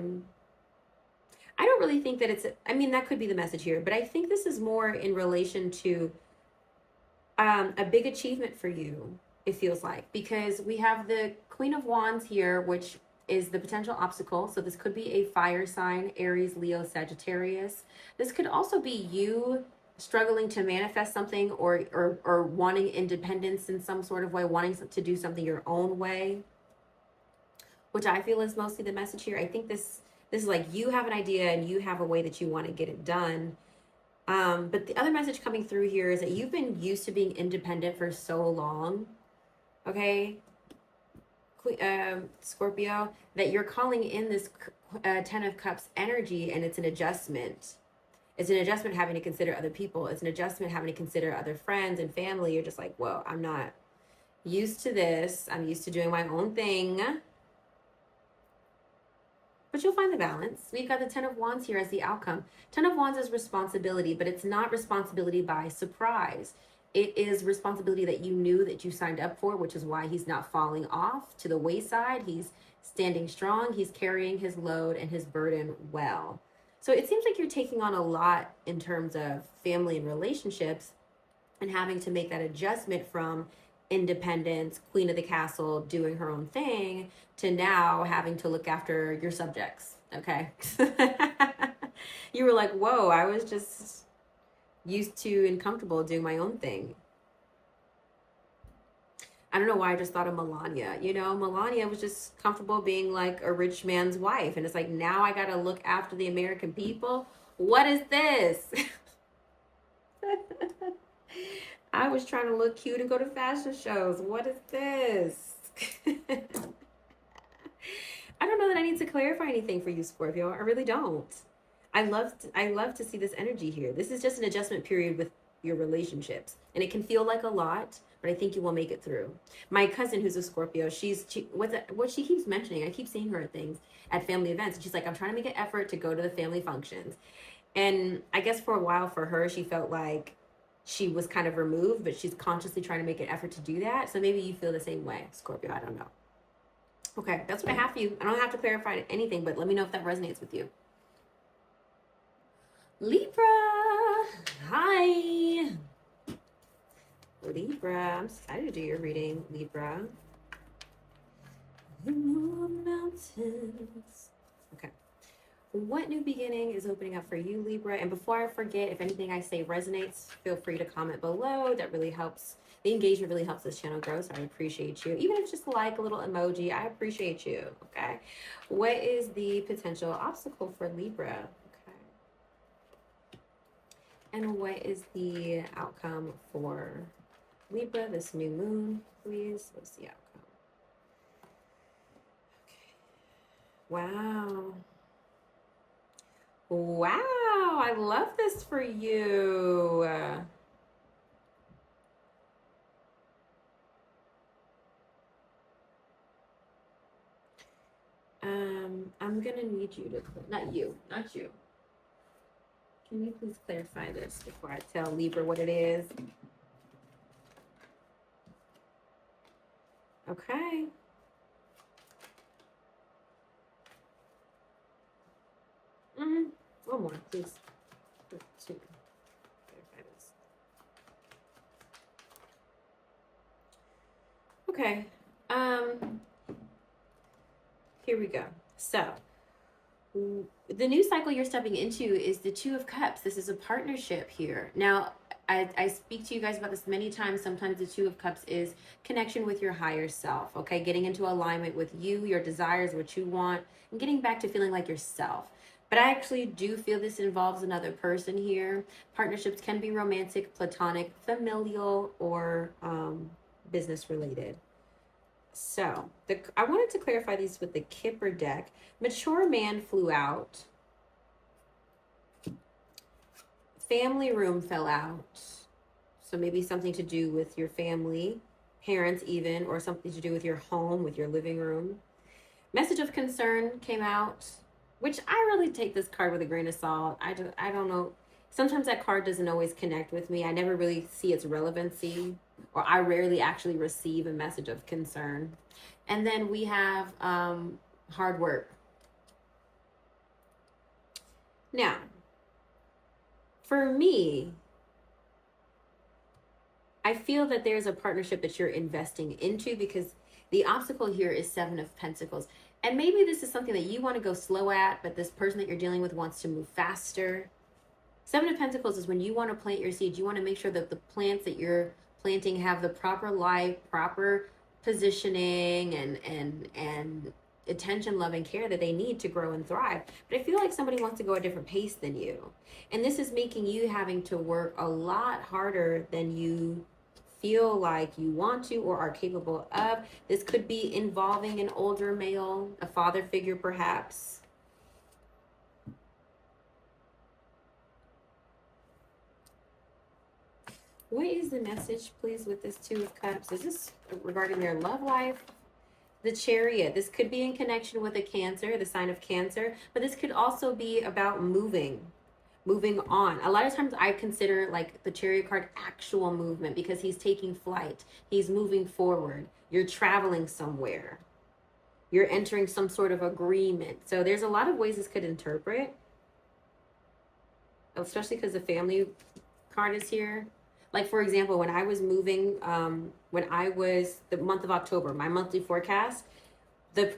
don't really think that I mean, that could be the message here, but I think this is more in relation to a big achievement for you, it feels like, because we have the Queen of Wands here, which is the potential obstacle. So this could be a fire sign: Aries, Leo, Sagittarius. This could also be you struggling to manifest something, or wanting independence in some sort of way, wanting to do something your own way, which I feel is mostly the message here. I think this is like, you have an idea and you have a way that you want to get it done. But the other message coming through here is that you've been used to being independent for so long, okay, Scorpio, that you're calling in this 10 of Cups energy, and it's an adjustment. It's an adjustment having to consider other people. It's an adjustment having to consider other friends and family. You're just like, whoa, I'm not used to this. I'm used to doing my own thing. But you'll find the balance. We've got the 10 of Wands here as the outcome. 10 of Wands is responsibility, but it's not responsibility by surprise. It is responsibility that you knew that you signed up for, which is why he's not falling off to the wayside. He's standing strong. He's carrying his load and his burden well. So it seems like you're taking on a lot in terms of family and relationships, and having to make that adjustment from independence, queen of the castle, doing her own thing, to now having to look after your subjects. Okay. You were like, whoa, I was just used to and comfortable doing my own thing. I don't know why I just thought of Melania. You know, Melania was just comfortable being like a rich man's wife. And it's like, now I got to look after the American people. What is this? I was trying to look cute and go to fashion shows. What is this? I don't know that I need to clarify anything for you, Scorpio. I really don't. I love to see this energy here. This is just an adjustment period with your relationships, and it can feel like a lot, but I think you will make it through. My cousin, who's a Scorpio, what she keeps mentioning, I keep seeing her at things, at family events, and she's like, I'm trying to make an effort to go to the family functions. And I guess for a while for her, she felt like she was kind of removed, but she's consciously trying to make an effort to do that. So maybe you feel the same way, Scorpio. I don't know. Okay, that's what I have for you. I don't have to clarify anything, but let me know if that resonates with you. Libra. Hi. Libra. I'm excited to do your reading, Libra. In the mountains. Okay. What new beginning is opening up for you, Libra? And before I forget, if anything I say resonates, feel free to comment below. That really helps. The engagement really helps this channel grow, so I appreciate you. Even if it's just like a little emoji, I appreciate you, okay? What is the potential obstacle for Libra? Okay. And what is the outcome for Libra, this new moon, please? What's the outcome? Okay. Wow. Wow, I love this for you. I'm gonna need you to, not you. Can you please clarify this before I tell Libra what it is? Okay. One more, please. Two. Clarify this. Okay. Here we go. So, The new cycle you're stepping into is the Two of Cups. This is a partnership here. Now, I speak to you guys about this many times. Sometimes the Two of Cups is connection with your higher self, okay? Getting into alignment with you, your desires, what you want, and getting back to feeling like yourself. But I actually do feel this involves another person here. Partnerships can be romantic, platonic, familial, or business related. So, I wanted to clarify these with the Kipper deck. Mature man flew out. Family room fell out. So maybe something to do with your family, parents even, or something to do with your home, with your living room. Message of concern came out, which I really take this card with a grain of salt. I don't know. Sometimes that card doesn't always connect with me. I never really see its relevancy, or I rarely actually receive a message of concern. And then we have hard work. Now, for me, I feel that there's a partnership that you're investing into, because the obstacle here is Seven of Pentacles. And maybe this is something that you want to go slow at, but this person that you're dealing with wants to move faster. Seven of Pentacles is when you want to plant your seeds. You want to make sure that the plants that you're planting have the proper light, proper positioning, and attention, love, and care that they need to grow and thrive. But I feel like somebody wants to go a different pace than you. And this is making you having to work a lot harder than you feel like you want to or are capable of. This could be involving an older male, a father figure perhaps. What is the message, please, with this Two of Cups? Is this regarding their love life? The Chariot. This could be in connection with a Cancer, the sign of Cancer, but this could also be about moving on. A lot of times I consider like the Chariot card actual movement, because he's taking flight. He's moving forward. You're traveling somewhere. You're entering some sort of agreement. So there's a lot of ways this could interpret, especially because the family card is here. Like, for example, when I was moving, when I was the month of October, my monthly forecast, the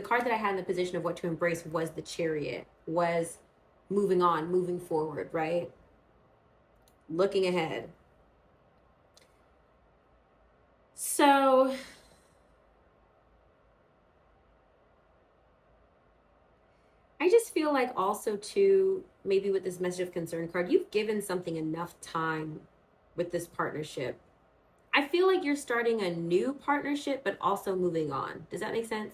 card that I had in the position of what to embrace was the Chariot, was moving on, moving forward, right? Looking ahead. So I just feel like also too, maybe with this message of concern card, you've given something enough time with this partnership. I feel like you're starting a new partnership, but also moving on. Does that make sense?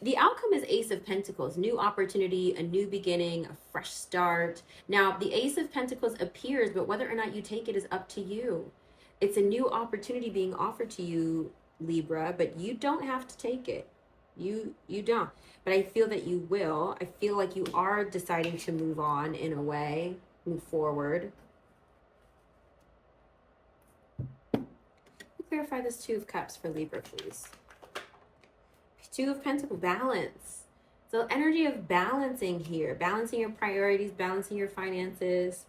The outcome is Ace of Pentacles, new opportunity, a new beginning, a fresh start. Now, the Ace of Pentacles appears, but whether or not you take it is up to you. It's a new opportunity being offered to you, Libra, but you don't have to take it. You don't. But I feel that you will. I feel like you are deciding to move on in a way, move forward. Clarify this Two of Cups for Libra, please. Two of Pentacles, balance. So energy of balancing here, balancing your priorities, balancing your finances.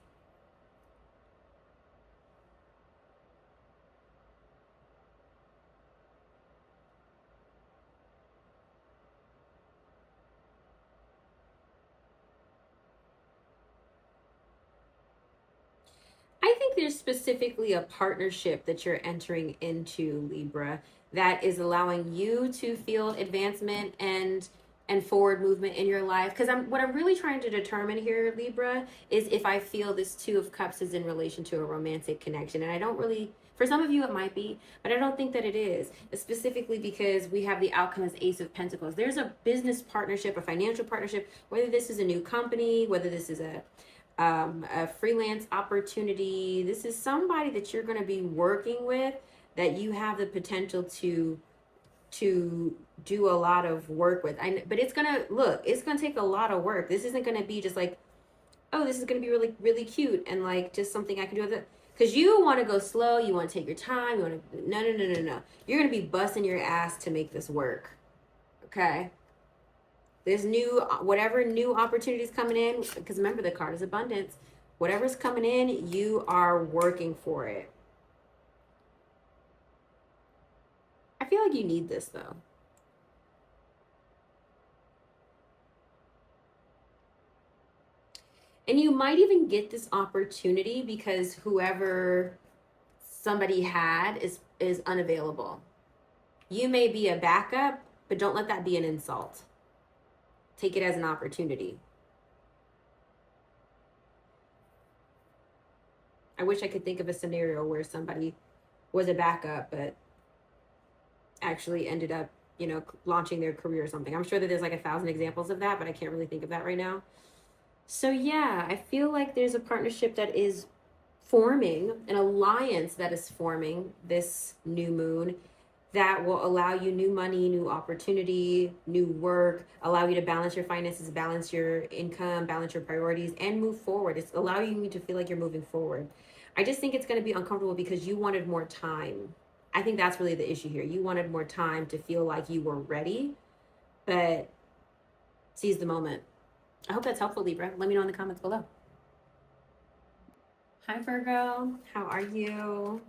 I think there's specifically a partnership that you're entering into, Libra, that is allowing you to feel advancement and forward movement in your life. Because what I'm really trying to determine here, Libra, is if I feel this Two of Cups is in relation to a romantic connection. And I don't really, for some of you it might be, but I don't think that it is. Specifically because we have the outcome as Ace of Pentacles. There's a business partnership, a financial partnership, whether this is a new company, whether this is a freelance opportunity. This is somebody that you're going to be working with, that you have the potential to do a lot of work with. But it's going to take a lot of work. This isn't going to be just like, oh, this is going to be really, really cute and like just something I can do with it. Because you want to go slow, you want to take your time, you want to, no. You're going to be busting your ass to make this work. Okay? There's whatever new opportunities coming in, because remember the card is abundance. Whatever's coming in, you are working for it. I feel like you need this though. And you might even get this opportunity because whoever somebody had is unavailable. You may be a backup, but don't let that be an insult. Take it as an opportunity. I wish I could think of a scenario where somebody was a backup, but actually ended up, you know, launching their career or something. I'm sure that there's like 1,000 examples of that, but I can't really think of that right now. So yeah, I feel like there's a partnership that is forming, an alliance that is forming this new moon that will allow you new money, new opportunity, new work, allow you to balance your finances, balance your income, balance your priorities, and move forward. It's allowing you to feel like you're moving forward. I just think it's going to be uncomfortable because you wanted more time. I think that's really the issue here. You wanted more time to feel like you were ready, but seize the moment. I hope that's helpful, Libra. Let me know in the comments below. Hi, Virgo. How are you?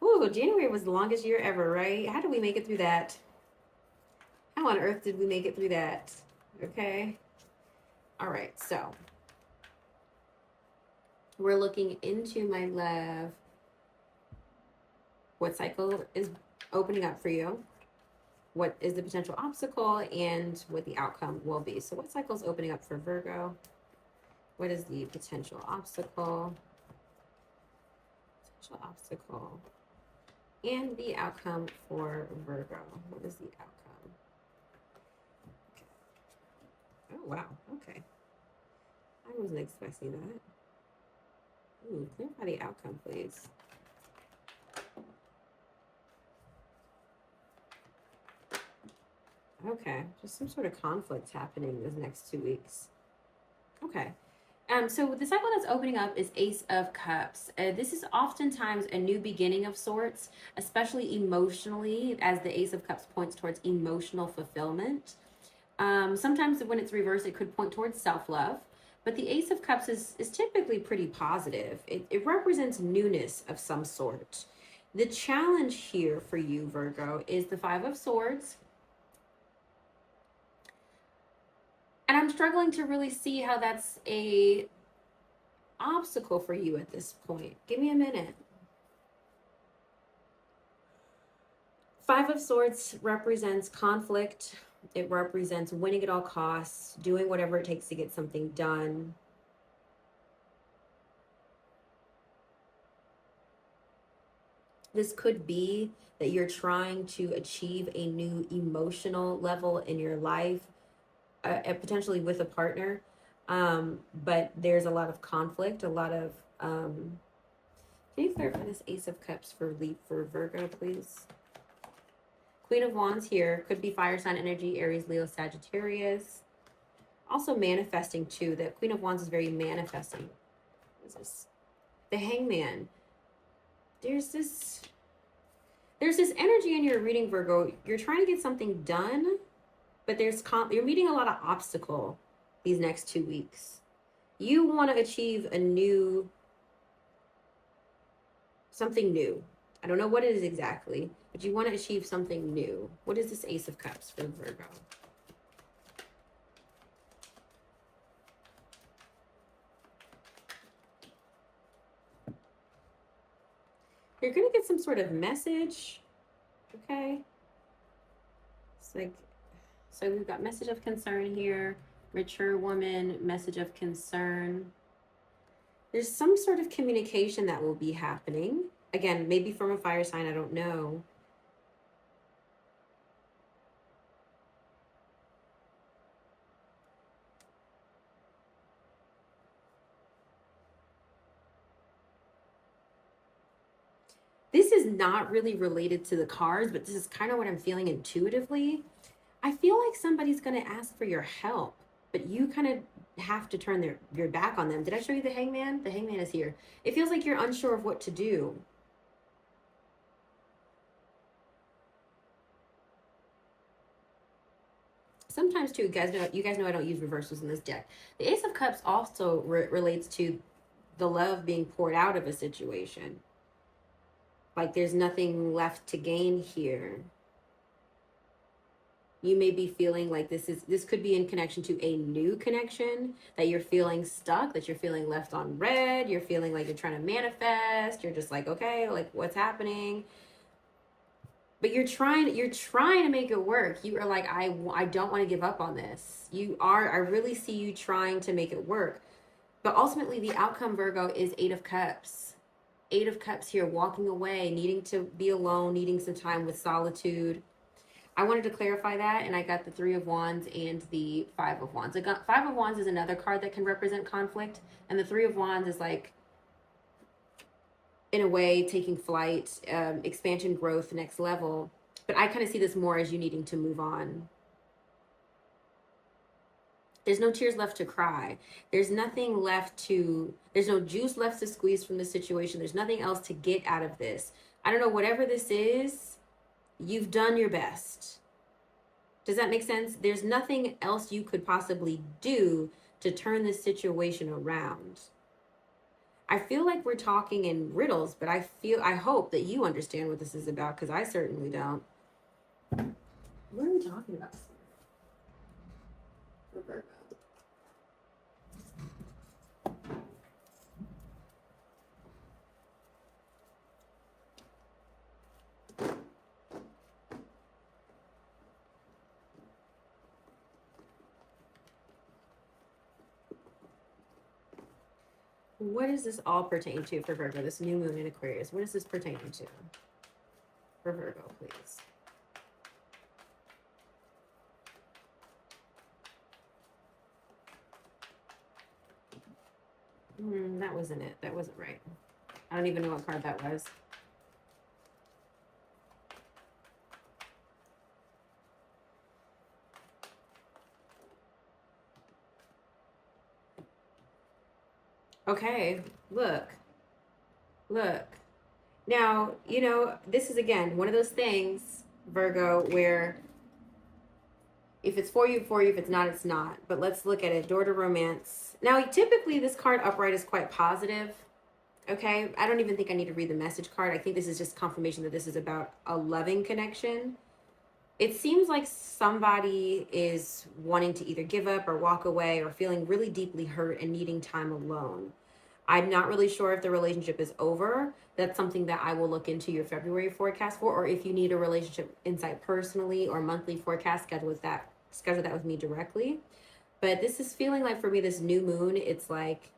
Ooh, January was the longest year ever, right? How did we make it through that? How on earth did we make it through that? Okay. All right, so we're looking into, my love, what cycle is opening up for you, what is the potential obstacle, and what the outcome will be. So what cycle is opening up for Virgo? What is the potential obstacle? And the outcome for Virgo. What is the outcome? Okay. Oh, wow. Okay. I wasn't expecting that. Ooh, clarify the outcome, please. Okay. Just some sort of conflicts happening this next 2 weeks. Okay. So the cycle that's opening up is Ace of Cups. This is oftentimes a new beginning of sorts, especially emotionally, as the Ace of Cups points towards emotional fulfillment. Sometimes when it's reversed, it could point towards self-love, but the Ace of Cups is typically pretty positive. It represents newness of some sort. The challenge here for you, Virgo, is the Five of Swords. And I'm struggling to really see how that's a obstacle for you at this point. Give me a minute. Five of Swords represents conflict. It represents winning at all costs, doing whatever it takes to get something done. This could be that you're trying to achieve a new emotional level in your life, potentially with a partner, but there's a lot of conflict, a lot of can you clarify this Ace of Cups for Virgo, please? Queen of Wands here could be fire sign energy, Aries, Leo, Sagittarius. Also manifesting too. The Queen of Wands is very manifesting. What is this? The Hangman. There's this energy in your reading, Virgo. You're trying to get something done, but you're meeting a lot of obstacle these next 2 weeks. You want to achieve something new. I don't know what it is exactly, but you want to achieve something new. What is this Ace of Cups for Virgo? You're going to get some sort of message, okay? It's like, so we've got message of concern here, mature woman, message of concern. There's some sort of communication that will be happening. Again, maybe from a fire sign, I don't know. This is not really related to the cards, but this is kind of what I'm feeling intuitively. I feel like somebody's going to ask for your help, but you kind of have to turn your back on them. Did I show you the Hangman? The Hangman is here. It feels like you're unsure of what to do. Sometimes too, you guys know I don't use reversals in this deck. The Ace of Cups also relates to the love being poured out of a situation. Like there's nothing left to gain here. You may be feeling like this could be in connection to a new connection, that you're feeling stuck, that you're feeling left on red, you're feeling like you're trying to manifest, you're just like, okay, like what's happening? But you're trying to make it work. You are like, I don't want to give up on this. I really see you trying to make it work. But ultimately the outcome, Virgo, is 8 of Cups. 8 of Cups here, walking away, needing to be alone, needing some time with solitude. I wanted to clarify that, and I got the 3 of Wands and the 5 of Wands. I got 5 of Wands is another card that can represent conflict, and the 3 of Wands is like, in a way, taking flight, expansion, growth, next level. But I kind of see this more as you needing to move on. There's no tears left to cry. There's nothing left to, there's no juice left to squeeze from the situation. There's nothing else to get out of this. I don't know, whatever this is, you've done your best. Does that make sense? There's nothing else you could possibly do to turn this situation around. I feel like we're talking in riddles, but I hope that you understand what this is about, because I certainly don't. What are we talking about for Virgo? What does this all pertain to for Virgo? This new moon in Aquarius. What is this pertaining to for Virgo, please? That wasn't it. That wasn't right. I don't even know what card that was. Okay, look. Now, you know, this is, again, one of those things, Virgo, where if it's for you, if it's not, it's not. But let's look at it. Door to romance. Now, typically this card upright is quite positive. Okay, I don't even think I need to read the message card. I think this is just confirmation that this is about a loving connection. It seems like somebody is wanting to either give up or walk away, or feeling really deeply hurt and needing time alone. I'm not really sure if the relationship is over. That's something that I will look into your February forecast for, or if you need a relationship insight personally or monthly forecast, schedule that with me directly. But this is feeling like, for me, this new moon, it's like,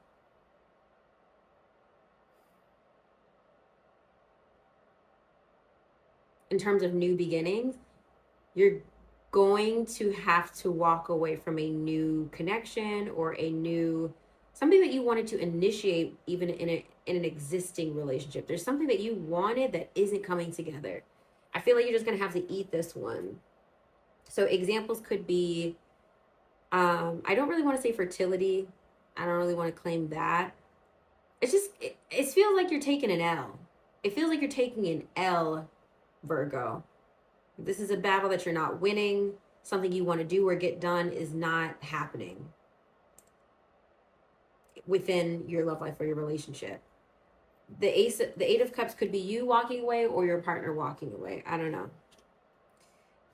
in terms of new beginnings, you're going to have to walk away from a new connection or a new, something that you wanted to initiate even in an existing relationship. There's something that you wanted that isn't coming together. I feel like you're just going to have to eat this one. So examples could be, I don't really want to say fertility. I don't really want to claim that. It's just, it feels like you're taking an L. It feels like you're taking an L, Virgo. This is a battle that you're not winning. Something you want to do or get done is not happening within your love life or your relationship. The 8 of Cups could be you walking away or your partner walking away. I don't know.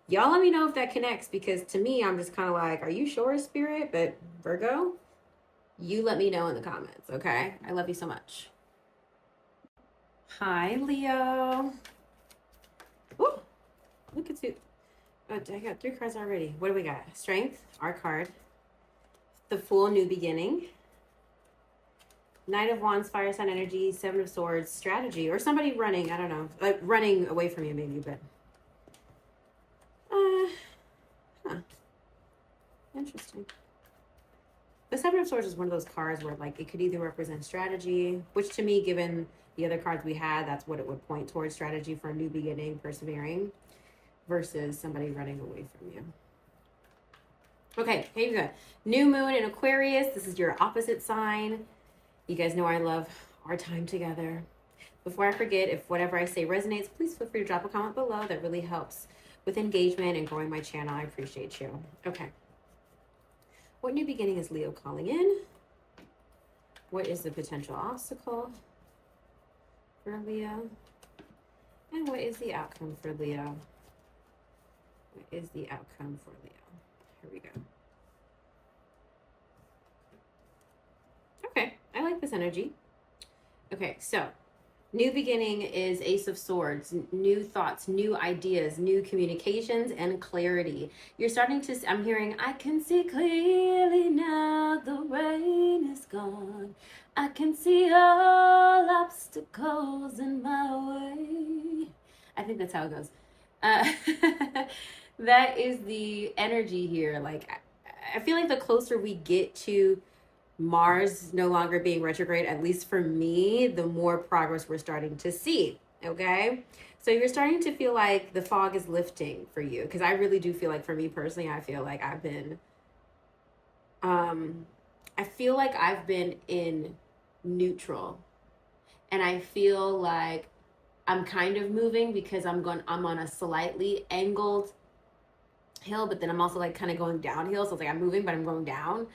Y'all let me know if that connects, because to me, I'm just kind of like, are you sure, Spirit? But Virgo, you let me know in the comments, okay? I love you so much. Hi, Leo. Ooh, look at you. Oh, I got 3 cards already. What do we got? Strength, our card. The Fool, new beginning. Knight of Wands, fire sign energy. 7 of Swords, strategy. Or somebody running, I don't know. Like running away from you maybe, but. Interesting. The 7 of Swords is one of those cards where, like, it could either represent strategy, which to me, given the other cards we had, that's what it would point towards, strategy for a new beginning, persevering, versus somebody running away from you. Okay, here you go. New moon in Aquarius. This is your opposite sign. You guys know I love our time together. Before I forget, if whatever I say resonates, please feel free to drop a comment below. That really helps with engagement and growing my channel. I appreciate you. Okay. What new beginning is Leo calling in? What is the potential obstacle for Leo? And what is the outcome for Leo? What is the outcome for Leo? Here we go. Okay, I like this energy. Okay, so new beginning is Ace of Swords, new thoughts, new ideas, new communications, and clarity. You're starting to, I'm hearing, I can see clearly now, the rain is gone. I can see all obstacles in my way. I think that's how it goes. That is the energy here. Like, I feel like the closer we get to Mars no longer being retrograde, at least for me, the more progress we're starting to see. Okay. So you're starting to feel like the fog is lifting for you. Because I really do feel like, for me personally, I feel like I've been, in neutral. And I feel like I'm kind of moving because I'm on a slightly angled hill, but then I'm also like kind of going downhill. So it's like I'm moving, but I'm going down.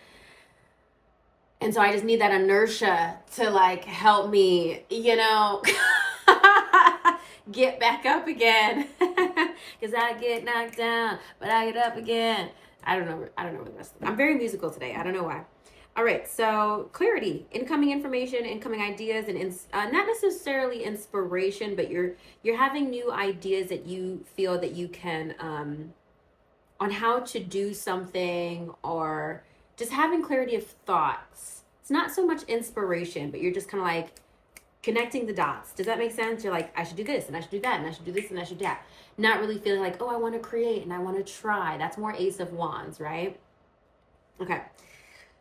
And so I just need that inertia to like help me, get back up again. Because I get knocked down, but I get up again. I don't know the rest of it. I'm very musical today. I don't know why. All right, so clarity, incoming information, incoming ideas, and not necessarily inspiration, but you're having new ideas that you feel that you can on how to do something, or just having clarity of thoughts. It's not so much inspiration, but you're just kind of like connecting the dots. Does that make sense? You're like, I should do this, and I should do that, and I should do this, and I should do that. Not really feeling like, oh, I want to create, and I want to try. That's more Ace of Wands, right? Okay.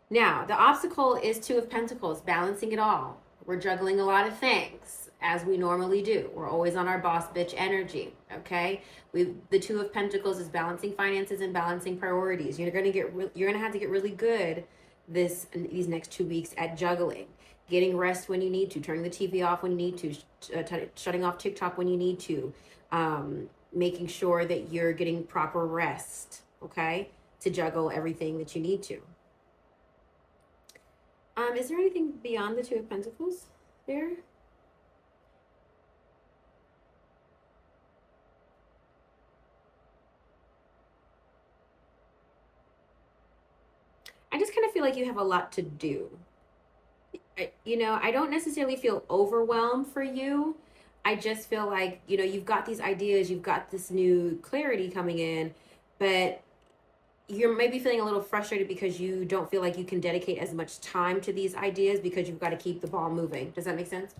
Now, the obstacle is Two of Pentacles, balancing it all. We're juggling a lot of things, as we normally do. We're always on our boss bitch energy, okay? The Two of Pentacles is balancing finances and balancing priorities. You're gonna have to get really good these next 2 weeks at juggling, getting rest when you need to, turning the TV off when you need to, shutting off TikTok when you need to, making sure that you're getting proper rest, okay, to juggle everything that you need to. Is there anything beyond the Two of Pentacles there? I just kind of feel like you have a lot to do. I don't necessarily feel overwhelmed for you. I just feel like, you've got these ideas, you've got this new clarity coming in, but you're maybe feeling a little frustrated because you don't feel like you can dedicate as much time to these ideas because you've got to keep the ball moving. Does that make sense?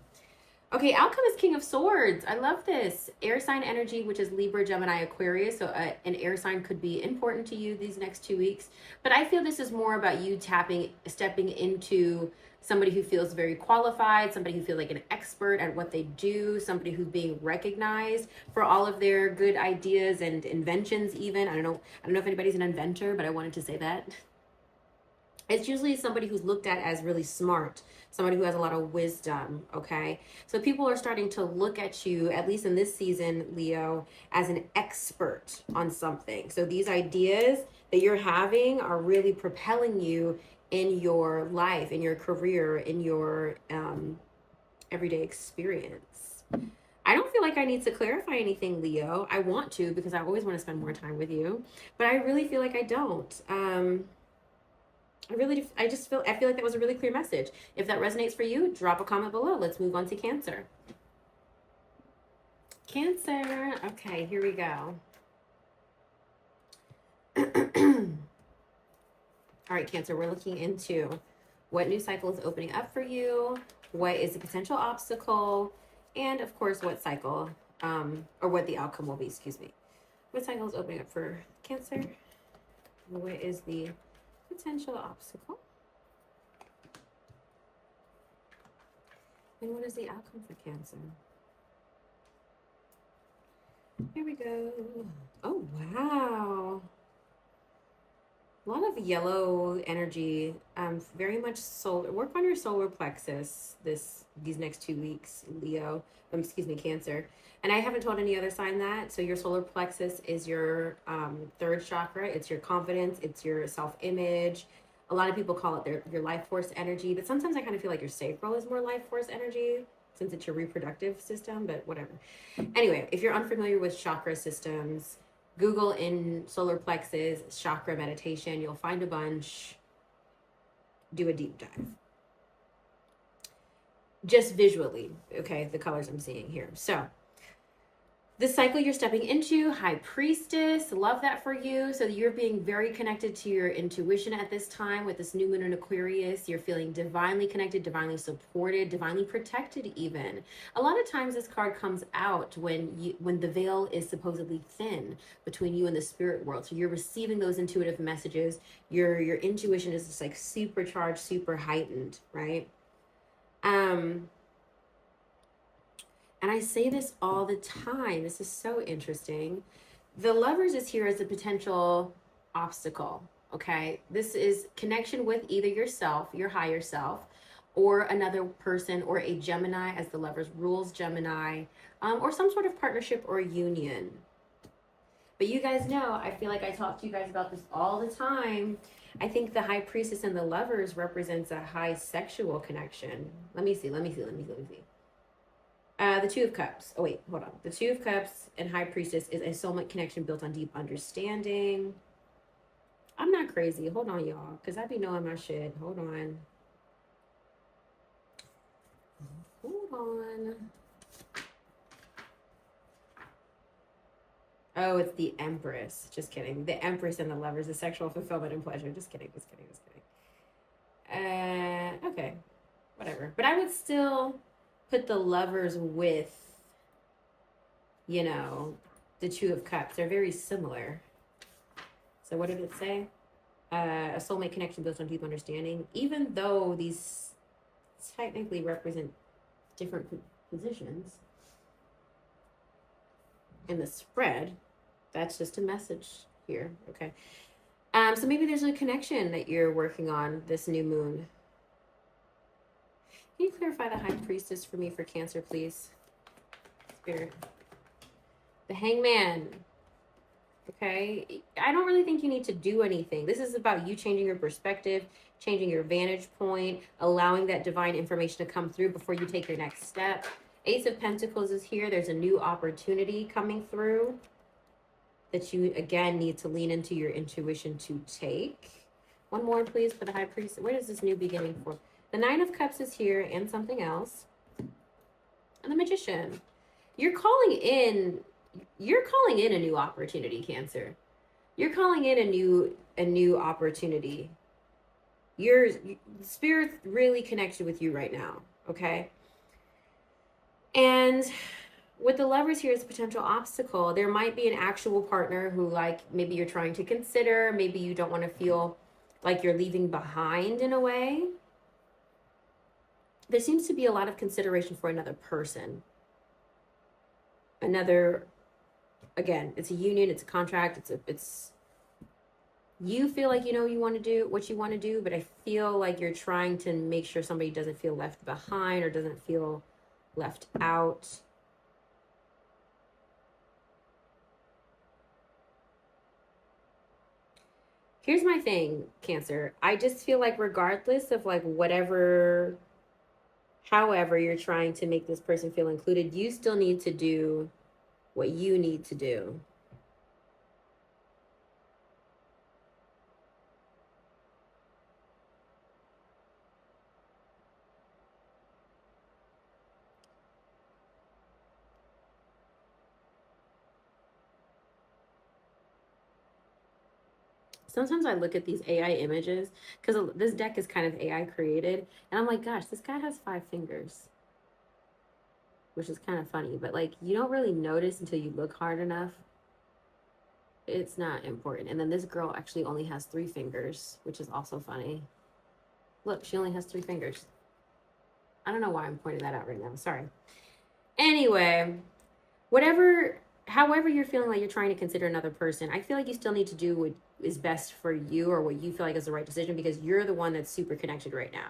Okay, outcome is King of Swords. I love this. Air sign energy, which is Libra, Gemini, Aquarius. So an air sign could be important to you these next 2 weeks. But I feel this is more about you stepping into somebody who feels very qualified, somebody who feels like an expert at what they do, somebody who's being recognized for all of their good ideas and inventions even. I don't know if anybody's an inventor, but I wanted to say that. It's usually somebody who's looked at as really smart, somebody who has a lot of wisdom, okay? So people are starting to look at you, at least in this season, Leo, as an expert on something. So these ideas that you're having are really propelling you in your life, in your career, in your everyday experience. I don't feel like I need to clarify anything, Leo. I want to, because I always want to spend more time with you, but I really feel like I don't. I feel like that was a really clear message. If that resonates for you, drop a comment below. Let's move on to Cancer. Cancer. Okay, here we go. All right, Cancer, we're looking into what new cycle is opening up for you, what is the potential obstacle, and of course, what cycle, or what the outcome will be, excuse me. What cycle is opening up for Cancer? What is the potential obstacle? And what is the outcome for Cancer? Here we go. Oh, wow. A lot of yellow energy, very much solar. Work on your solar plexus these next 2 weeks, Leo. Cancer. And I haven't told any other sign that. So your solar plexus is your third chakra. It's your confidence. It's your self-image. A lot of people call it your life force energy, but sometimes I kind of feel like your sacral is more life force energy since it's your reproductive system, but whatever. Anyway, if you're unfamiliar with chakra systems, Google in solar plexus chakra meditation. You'll find a bunch. Do a deep dive. Just visually, okay, the colors I'm seeing here. So the cycle you're stepping into, High Priestess, love that for you. So you're being very connected to your intuition at this time with this new moon in Aquarius. You're feeling divinely connected, divinely supported, divinely protected even. A lot of times this card comes out when the veil is supposedly thin between you and the spirit world. So you're receiving those intuitive messages. Your intuition is just like supercharged, super heightened, right? And I say this all the time. This is so interesting. The Lovers is here as a potential obstacle, okay? This is connection with either yourself, your higher self, or another person, or a Gemini, as the Lovers rules Gemini, or some sort of partnership or union. But you guys know, I feel like I talk to you guys about this all the time. I think the High Priestess and the Lovers represents a high sexual connection. Let me see. The Two of Cups. Oh, wait, hold on. The Two of Cups and High Priestess is a soulmate connection built on deep understanding. I'm not crazy. Hold on, y'all, because I be knowing my shit. Hold on. Oh, it's the Empress. Just kidding. The Empress and the Lovers, the sexual fulfillment and pleasure. Just kidding. Okay. Whatever. But I would still put the Lovers with, the Two of Cups. They're very similar. So what did it say? A soulmate connection built on deep understanding. Even though these technically represent different positions in the spread, that's just a message here. Okay. So maybe there's a connection that you're working on this new moon. Can you clarify the High Priestess for me for Cancer, please? Spirit. The Hangman. Okay. I don't really think you need to do anything. This is about you changing your perspective, changing your vantage point, allowing that divine information to come through before you take your next step. Ace of Pentacles is here. There's a new opportunity coming through that you, again, need to lean into your intuition to take. One more, please, for the High Priest. Where is this new beginning for? The Nine of Cups is here, and something else. And the Magician. You're calling in a new opportunity, Cancer. You're calling in a new opportunity. Your Spirit's really connected with you right now, okay? And with the Lovers here as a potential obstacle, there might be an actual partner who, like, maybe you're trying to consider. Maybe you don't want to feel like you're leaving behind in a way. There seems to be a lot of consideration for another person. Again, it's a union, it's a contract, it's you feel like you know you want to do what you want to do, but I feel like you're trying to make sure somebody doesn't feel left behind or doesn't feel left out. Here's my thing, Cancer. I just feel like regardless of like however you're trying to make this person feel included, you still need to do what you need to do. Sometimes I look at these AI images, because this deck is kind of AI created, and I'm like, gosh, this guy has 5 fingers, which is kind of funny, but like, you don't really notice until you look hard enough. It's not important. And then this girl actually only has 3 fingers, which is also funny. Look, she only has 3 fingers. I don't know why I'm pointing that out right now. Sorry. Anyway, however you're feeling like you're trying to consider another person, I feel like you still need to do what is best for you or what you feel like is the right decision, because you're the one that's super connected right now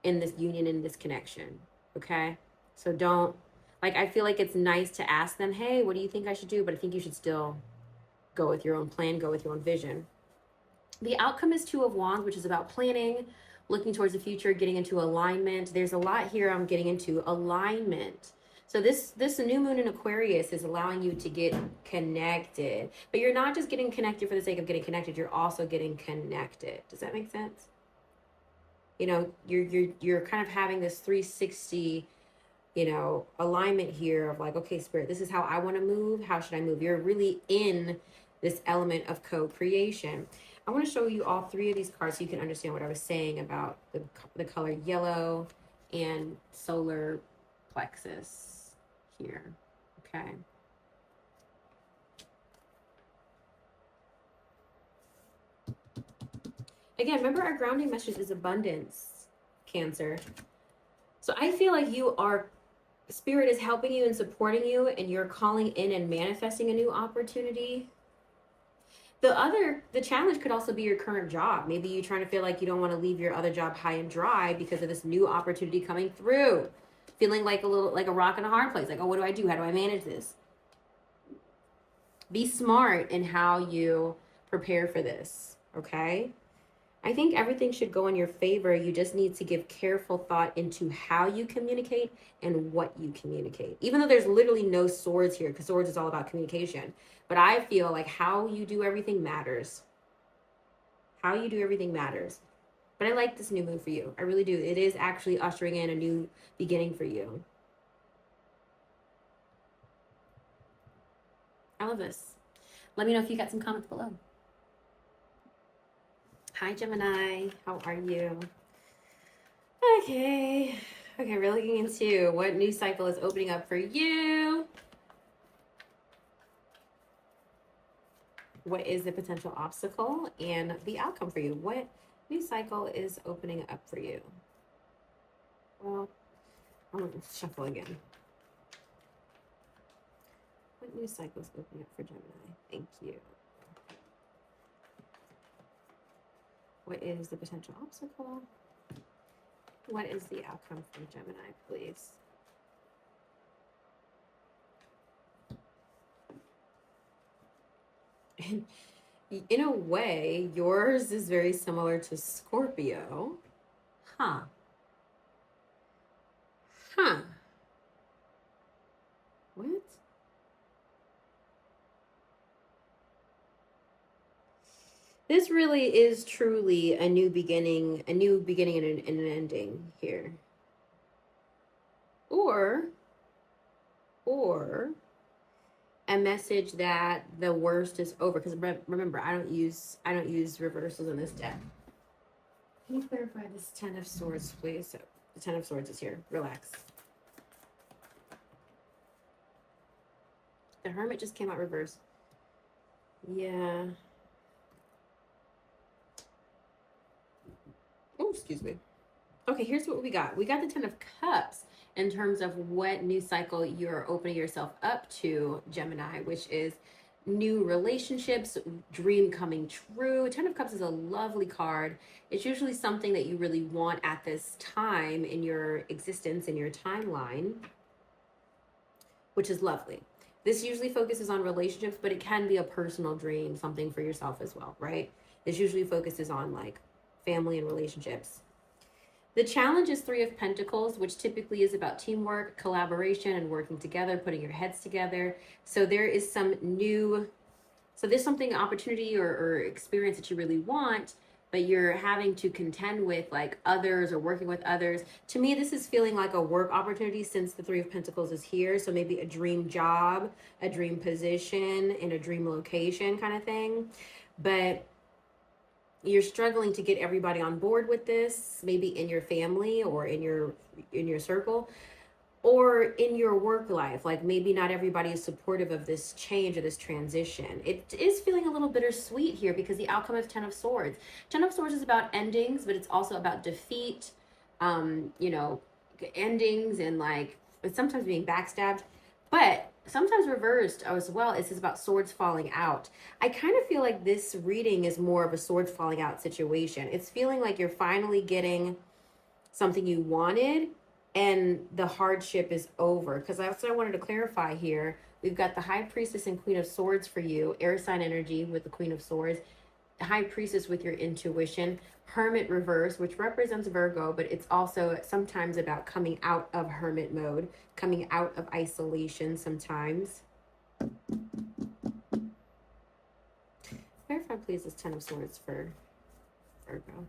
in this union, in this connection. Okay? So I feel like it's nice to ask them, hey, what do you think I should do? But I think you should still go with your own plan, go with your own vision. The outcome is 2 of Wands, which is about planning, looking towards the future, getting into alignment. There's a lot here I'm getting into. Alignment. So this new moon in Aquarius is allowing you to get connected. But you're not just getting connected for the sake of getting connected, you're also getting connected. Does that make sense? You know, you're kind of having this 360, you know, alignment here of like, okay, Spirit, this is how I want to move. How should I move? You're really in this element of co-creation. I want to show you all three of these cards so you can understand what I was saying about the color yellow and solar plexus here. Okay. Again, remember our grounding message is abundance, Cancer. So I feel like you are, Spirit is helping you and supporting you, and you're calling in and manifesting a new opportunity. The challenge could also be your current job. Maybe you're trying to feel like you don't want to leave your other job high and dry because of this new opportunity coming through. Feeling like a little, like a rock in a hard place. Like, oh, what do I do? How do I manage this? Be smart in how you prepare for this, okay? I think everything should go in your favor. You just need to give careful thought into how you communicate and what you communicate. Even though there's literally no swords here, because swords is all about communication. But I feel like how you do everything matters. How you do everything matters. But I like this new moon for you. I really do. It is actually ushering in a new beginning for you. I love this. Let me know if you got some comments below. Hi, Gemini. How are you? Okay, we're looking into what new cycle is opening up for you. What is the potential obstacle and the outcome for you? What new cycle is opening up for you? Well, I'm going to shuffle again. What new cycle is opening up for Gemini? Thank you. What is the potential obstacle? What is the outcome from Gemini, please? And in a way, yours is very similar to Scorpio. Huh. What? This really is truly a new beginning and an ending here. Or a message that the worst is over. Because remember, I don't use reversals in this deck. Can you clarify this Ten of Swords, please? So the Ten of Swords is here. Relax. The Hermit just came out reverse. Yeah. Oh, excuse me. Okay, here's what we got. We got the Ten of Cups in terms of what new cycle you're opening yourself up to, Gemini, which is new relationships, dream coming true. Ten of Cups is a lovely card. It's usually something that you really want at this time in your existence, in your timeline, which is lovely. This usually focuses on relationships, but it can be a personal dream, something for yourself as well, right? This usually focuses on like family and relationships. The challenge is Three of Pentacles, which typically is about teamwork, collaboration, and working together, putting your heads together. So there is some new, so there's something, opportunity or experience that you really want, but you're having to contend with like others or working with others. To me, this is feeling like a work opportunity since the Three of Pentacles is here. So maybe a dream job, a dream position in a dream location kind of thing. But you're struggling to get everybody on board with this, maybe in your family or in your circle or in your work life. Like maybe not everybody is supportive of this change or this transition. It is feeling a little bittersweet here because the outcome of Ten of Swords. Ten of Swords is about endings, but it's also about defeat, you know, endings and like sometimes being backstabbed. But sometimes reversed as well, it's about swords falling out. I kind of feel like this reading is more of a swords falling out situation. It's feeling like you're finally getting something you wanted and the hardship is over. Because that's what I wanted to clarify here. We've got the High Priestess and Queen of Swords for you, air sign energy with the Queen of Swords. High Priestess with your intuition. Hermit reverse, which represents Virgo, but it's also sometimes about coming out of hermit mode, coming out of isolation sometimes. Clarify, please, this Ten of Swords for Virgo.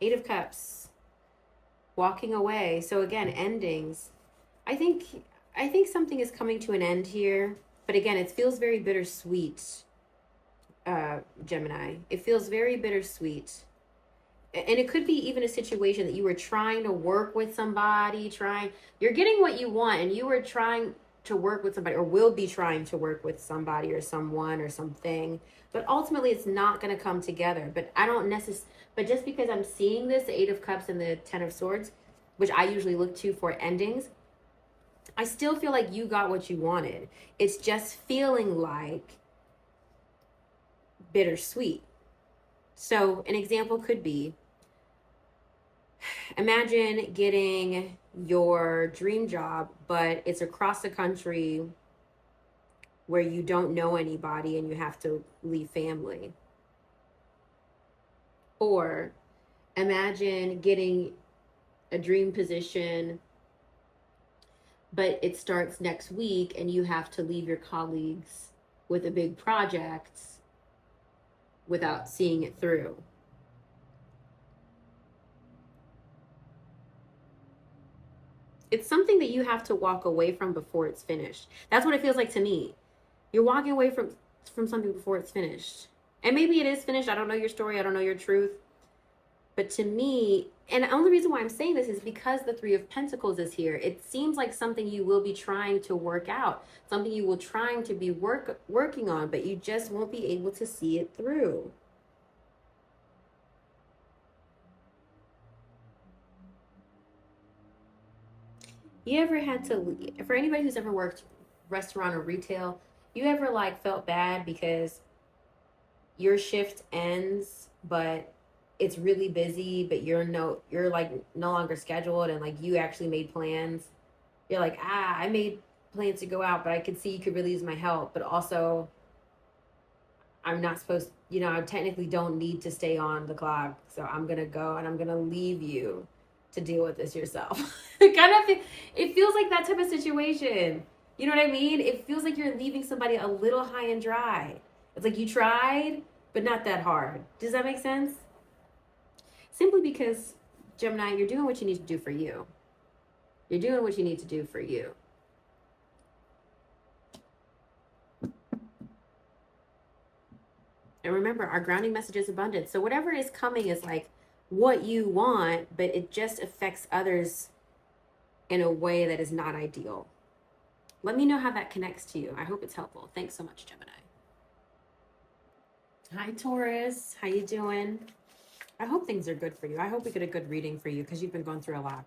Eight of Cups. Walking away. So again, endings. I think something is coming to an end here, but again, it feels very bittersweet. Gemini, it feels very bittersweet, and it could be even a situation that you were trying to work with somebody, you're getting what you want, and you were trying to work with somebody, or will be trying to work with somebody or someone or something, but ultimately it's not going to come together. But I don't necessarily, but just because I'm seeing this, the Eight of Cups and the Ten of Swords, which I usually look to for endings, I still feel like you got what you wanted. It's just feeling like bittersweet. So an example could be, imagine getting your dream job, but it's across the country where you don't know anybody and you have to leave family. Or imagine getting a dream position, but it starts next week and you have to leave your colleagues with a big project without seeing it through. It's something that you have to walk away from before it's finished. That's what it feels like to me. You're walking away from something before it's finished. And maybe it is finished. I don't know your story. I don't know your truth. But to me, and the only reason why I'm saying this is because the Three of Pentacles is here. It seems like something you will be trying to work out, something you will trying to be working on, but you just won't be able to see it through. You ever had to, for anybody who's ever worked restaurant or retail, you ever like felt bad because your shift ends, but it's really busy, but you're like no longer scheduled, and like you actually made plans. You're like, I made plans to go out, but I could see you could really use my help, but also I'm not supposed, I technically don't need to stay on the clock, so I'm gonna go and I'm gonna leave you to deal with this yourself. It feels like that type of situation. You know what I mean? It feels like you're leaving somebody a little high and dry. It's like you tried, but not that hard. Does that make sense? Simply because, Gemini, you're doing what you need to do for you. You're doing what you need to do for you. And remember, our grounding message is abundance. So whatever is coming is like what you want, but it just affects others in a way that is not ideal. Let me know how that connects to you. I hope it's helpful. Thanks so much, Gemini. Hi, Taurus. How you doing? I hope things are good for you. I hope we get a good reading for you because you've been going through a lot.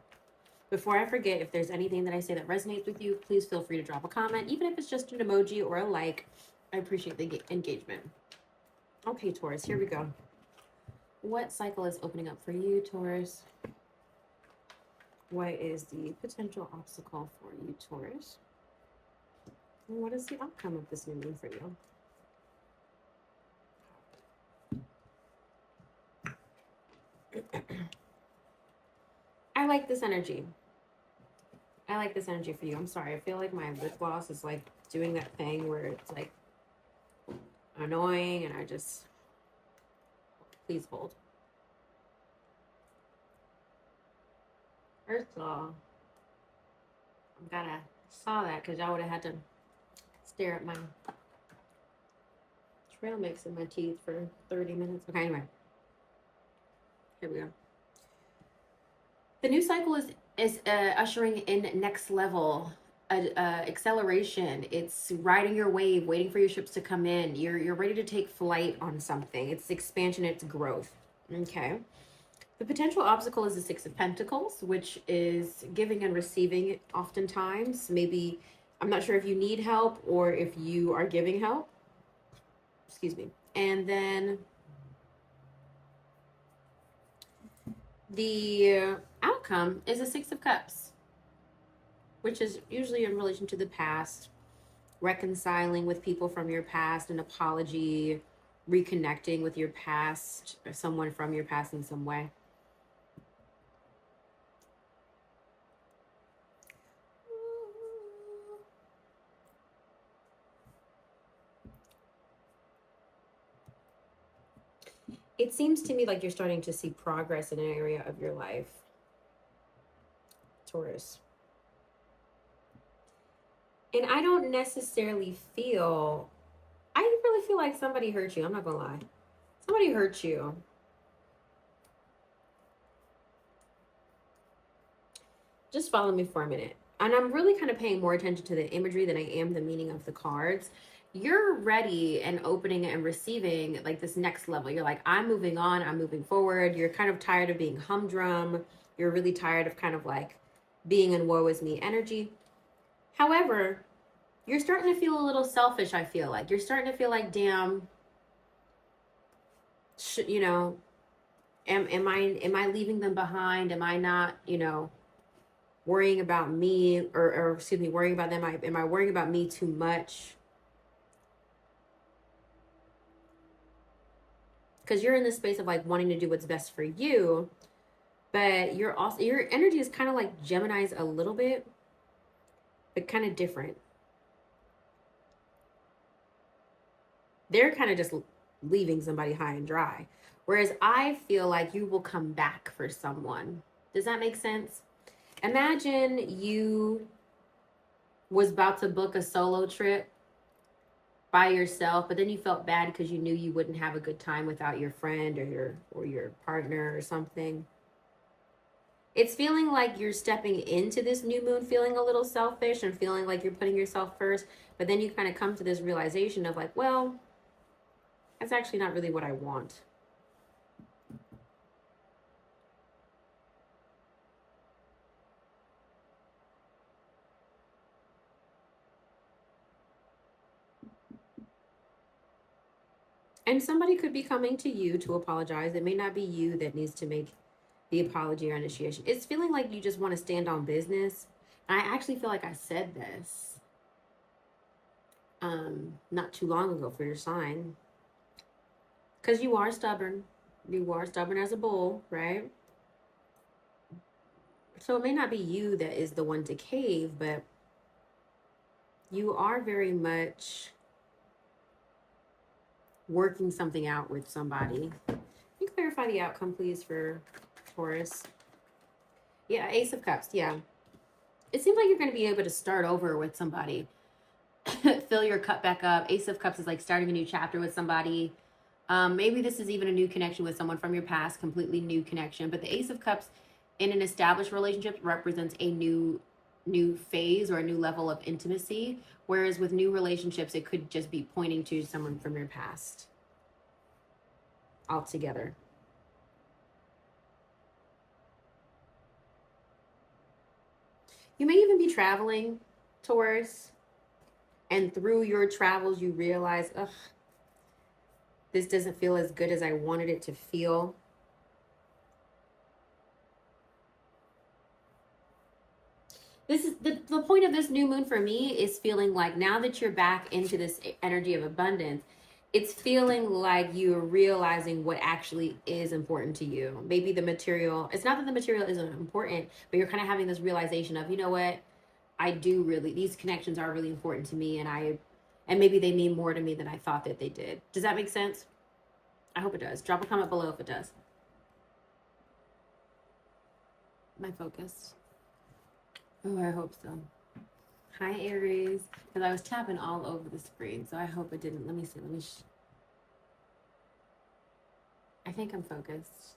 Before I forget, if there's anything that I say that resonates with you, please feel free to drop a comment, even if it's just an emoji or a like. I appreciate the engagement. Okay, Taurus, here we go. What cycle is opening up for you, Taurus? What is the potential obstacle for you, Taurus? And what is the outcome of this new moon for you? I like this energy. I like this energy for you. I'm sorry. I feel like my lip gloss is like doing that thing where it's like annoying and I just, please hold. First of all, I'm glad I saw that because y'all would have had to stare at my trail mix in my teeth for 30 minutes. Okay, anyway. Here we go. The new cycle is ushering in next level, acceleration. It's riding your wave, waiting for your ships to come in. You're ready to take flight on something. It's expansion, it's growth. Okay. The potential obstacle is the Six of Pentacles, which is giving and receiving oftentimes. Maybe, I'm not sure if you need help or if you are giving help. Excuse me. And then the outcome is a Six of Cups, which is usually in relation to the past, reconciling with people from your past, an apology, reconnecting with your past or someone from your past in some way. It seems to me like you're starting to see progress in an area of your life, Taurus. And I don't necessarily feel, I really feel like somebody hurt you. I'm not gonna lie. Somebody hurt you. Just follow me for a minute. And I'm really kind of paying more attention to the imagery than I am the meaning of the cards. You're ready and opening and receiving like this next level. You're like, I'm moving on, I'm moving forward. You're kind of tired of being humdrum. You're really tired of kind of like being in woe is me energy. However, you're starting to feel a little selfish, I feel like. You're starting to feel like, damn, you know, am I leaving them behind? Am I not, you know, worrying about me or excuse me, worrying about them? Am I worrying about me too much? Because you're in this space of like wanting to do what's best for you, but you're also, your energy is kind of like Gemini's a little bit, but kind of different. They're kind of just leaving somebody high and dry. Whereas I feel like you will come back for someone. Does that make sense? Imagine you was about to book a solo trip by yourself, but then you felt bad because you knew you wouldn't have a good time without your friend or your partner or something. It's feeling like you're stepping into this new moon feeling a little selfish and feeling like you're putting yourself first, but then you kind of come to this realization of like, well, that's actually not really what I want. And somebody could be coming to you to apologize. It may not be you that needs to make the apology or initiation. It's feeling like you just want to stand on business. And I actually feel like I said this not too long ago for your sign. Because you are stubborn. You are stubborn as a bull, right? So it may not be you that is the one to cave, but you are very much working something out with somebody. Can you clarify the outcome, please, for Taurus? Yeah, Ace of Cups. Yeah. It seems like you're going to be able to start over with somebody. Fill your cup back up. Ace of Cups is like starting a new chapter with somebody. Maybe this is even a new connection with someone from your past, completely new connection. But the Ace of Cups in an established relationship represents a new phase or a new level of intimacy. Whereas with new relationships, it could just be pointing to someone from your past altogether. You may even be traveling, Taurus, and through your travels, you realize, ugh, this doesn't feel as good as I wanted it to feel. This is the point of this new moon for me is feeling like now that you're back into this energy of abundance, it's feeling like you're realizing what actually is important to you. Maybe the material, it's not that the material isn't important, but you're kind of having this realization of, you know what, I do really, these connections are really important to me, and maybe they mean more to me than I thought that they did. Does that make sense? I hope it does. Drop a comment below if it does. Am I focused? Oh, I hope so. Hi, Aries. Because I was tapping all over the screen, so I hope it didn't. Let me see. I think I'm focused.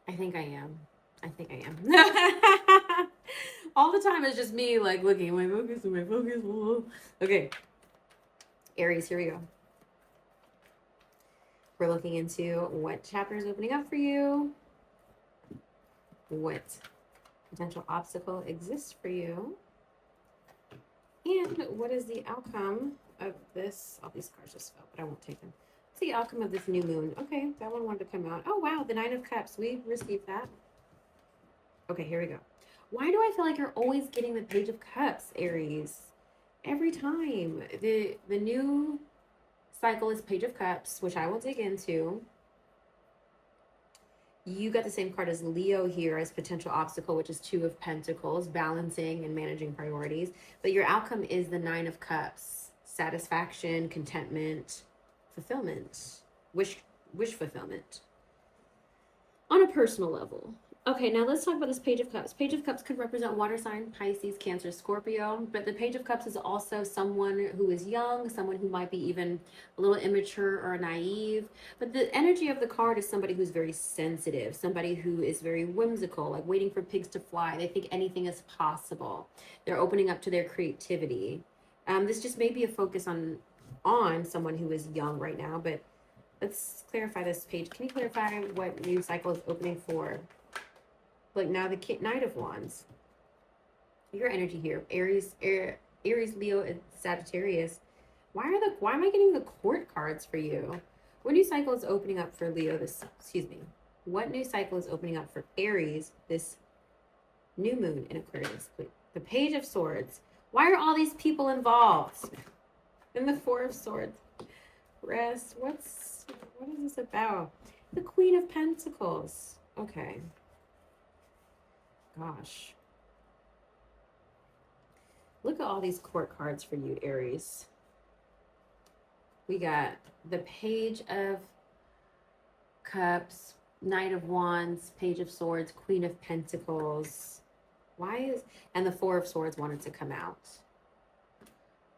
I think I am. All the time it's just me like looking, am I focused? Okay. Aries, here we go. We're looking into what chapter is opening up for you. What potential obstacle exists for you. And what is the outcome of this? All these cards just fell, but I won't take them. What's the outcome of this new moon? Okay, that one wanted to come out. Oh, wow, the Nine of Cups. We received that. Okay, here we go. Why do I feel like you're always getting the Page of Cups, Aries? Every time. The new cycle is Page of Cups, which I will dig into. You got the same card as Leo here as potential obstacle, which is Two of Pentacles, balancing and managing priorities. But your outcome is the Nine of Cups, satisfaction, contentment, fulfillment, wish fulfillment on a personal level. Okay, now let's talk about this Page of Cups. Page of Cups could represent water sign, Pisces, Cancer, Scorpio, but the Page of Cups is also someone who is young, someone who might be even a little immature or naive. But the energy of the card is somebody who's very sensitive, somebody who is very whimsical, like waiting for pigs to fly. They think anything is possible. They're opening up to their creativity. This just may be a focus on someone who is young right now, but let's clarify this page. Can you clarify what new cycle is opening for? Like now the Knight of Wands. Your energy here. Aries, Leo, and Sagittarius. Why am I getting the Court cards for you? What new cycle is opening up for Leo What new cycle is opening up for Aries this new moon in Aquarius? The Page of Swords. Why are all these people involved? And the Four of Swords. Rest. What is this about? The Queen of Pentacles. Okay. Gosh. Look at all these court cards for you, Aries. We got the Page of Cups, Knight of Wands, Page of Swords, Queen of Pentacles. And the Four of Swords wanted to come out.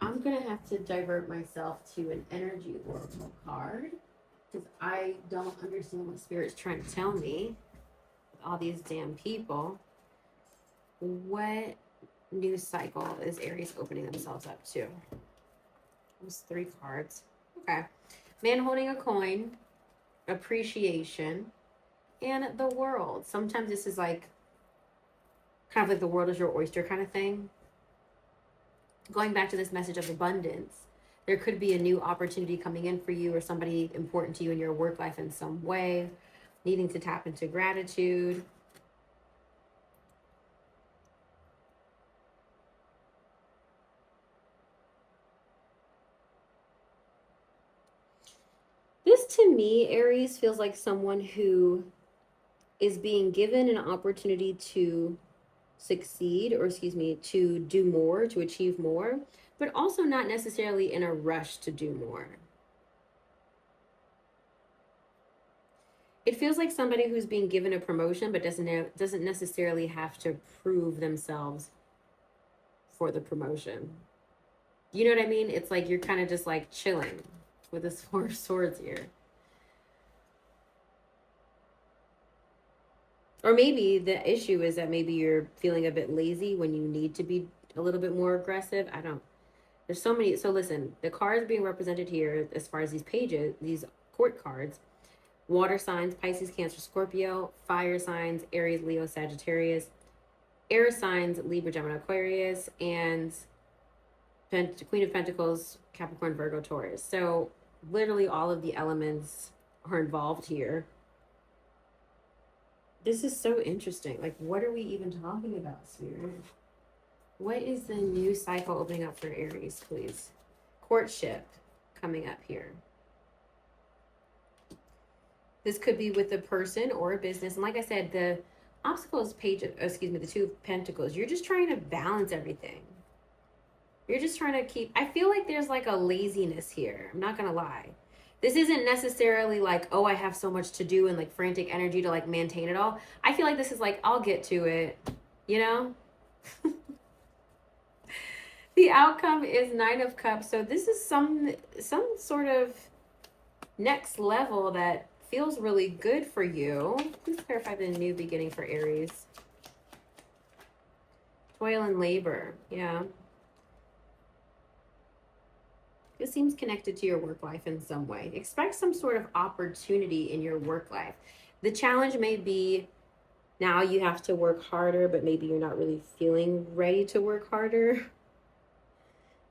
I'm going to have to divert myself to an energy oracle card because I don't understand what Spirit's trying to tell me with all these damn people. What new cycle is Aries opening themselves up to? Those 3 cards. Okay. Man holding a coin, appreciation, and the world. Sometimes this is like kind of like the world is your oyster kind of thing. Going back to this message of abundance, there could be a new opportunity coming in for you or somebody important to you in your work life in some way, needing to tap into gratitude. This to me, Aries, feels like someone who is being given an opportunity to succeed, or to do more, to achieve more, but also not necessarily in a rush to do more. It feels like somebody who's being given a promotion but doesn't necessarily have to prove themselves for the promotion. You know what I mean? It's like you're kind of just like chilling with this Four of Swords here. Or maybe the issue is that maybe you're feeling a bit lazy when you need to be a little bit more aggressive. There's so many. So listen, the cards being represented here as far as these pages, these court cards, water signs, Pisces, Cancer, Scorpio, fire signs, Aries, Leo, Sagittarius, air signs, Libra, Gemini, Aquarius, and Queen of Pentacles, Capricorn, Virgo, Taurus. So literally all of the elements are involved here. This is so interesting. Like, what are we even talking about, Spirit? What is the new cycle opening up for Aries, please? Courtship coming up here. This could be with a person or a business. And like I said, the obstacles page, the Two of Pentacles. You're just trying to balance everything. You're just trying to keep, I feel like there's like a laziness here. I'm not going to lie. This isn't necessarily like, oh, I have so much to do and like frantic energy to like maintain it all. I feel like this is like, I'll get to it, you know? The outcome is Nine of Cups. So this is some sort of next level that feels really good for you. Please clarify the new beginning for Aries. Toil and labor. Yeah. This seems connected to your work life in some way. Expect some sort of opportunity in your work life. The challenge may be now you have to work harder, but maybe you're not really feeling ready to work harder.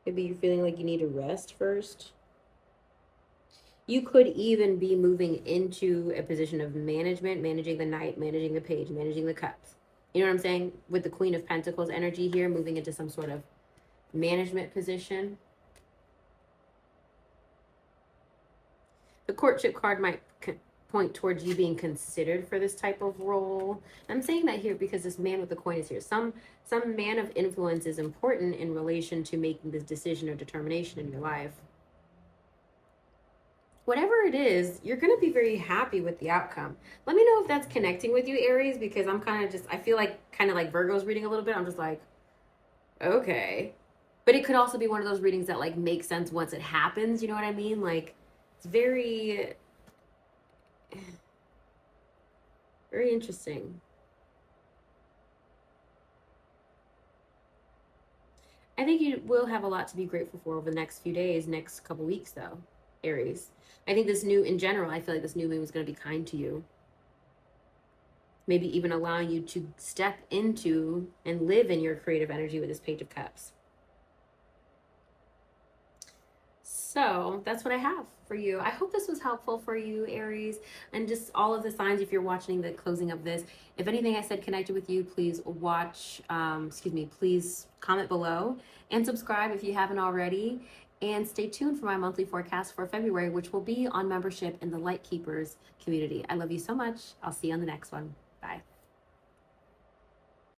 Maybe you're feeling like you need to rest first. You could even be moving into a position of management, managing the Knight, managing the Page, managing the Cups. You know what I'm saying? With the Queen of Pentacles energy here, moving into some sort of management position. The courtship card might point towards you being considered for this type of role. I'm saying that here because this man with the coin is here. Some man of influence is important in relation to making this decision or determination in your life. Whatever it is, you're going to be very happy with the outcome. Let me know if that's connecting with you, Aries, because I'm kind of just, I feel like kind of like Virgo's reading a little bit. I'm just like, okay. But it could also be one of those readings that like makes sense once it happens. You know what I mean? Like, it's very, very interesting. I think you will have a lot to be grateful for over the next few days, next couple weeks, though, Aries. I think this new, in general, I feel like this new moon is going to be kind to you. Maybe even allowing you to step into and live in your creative energy with this Page of Cups. So that's what I have for you. I hope this was helpful for you, Aries, and just all of the signs. If you're watching the closing of this, if anything I said connected with you, please please comment below and subscribe if you haven't already. And stay tuned for my monthly forecast for February, which will be on membership in the Light Keepers community. I love you so much. I'll see you on the next one.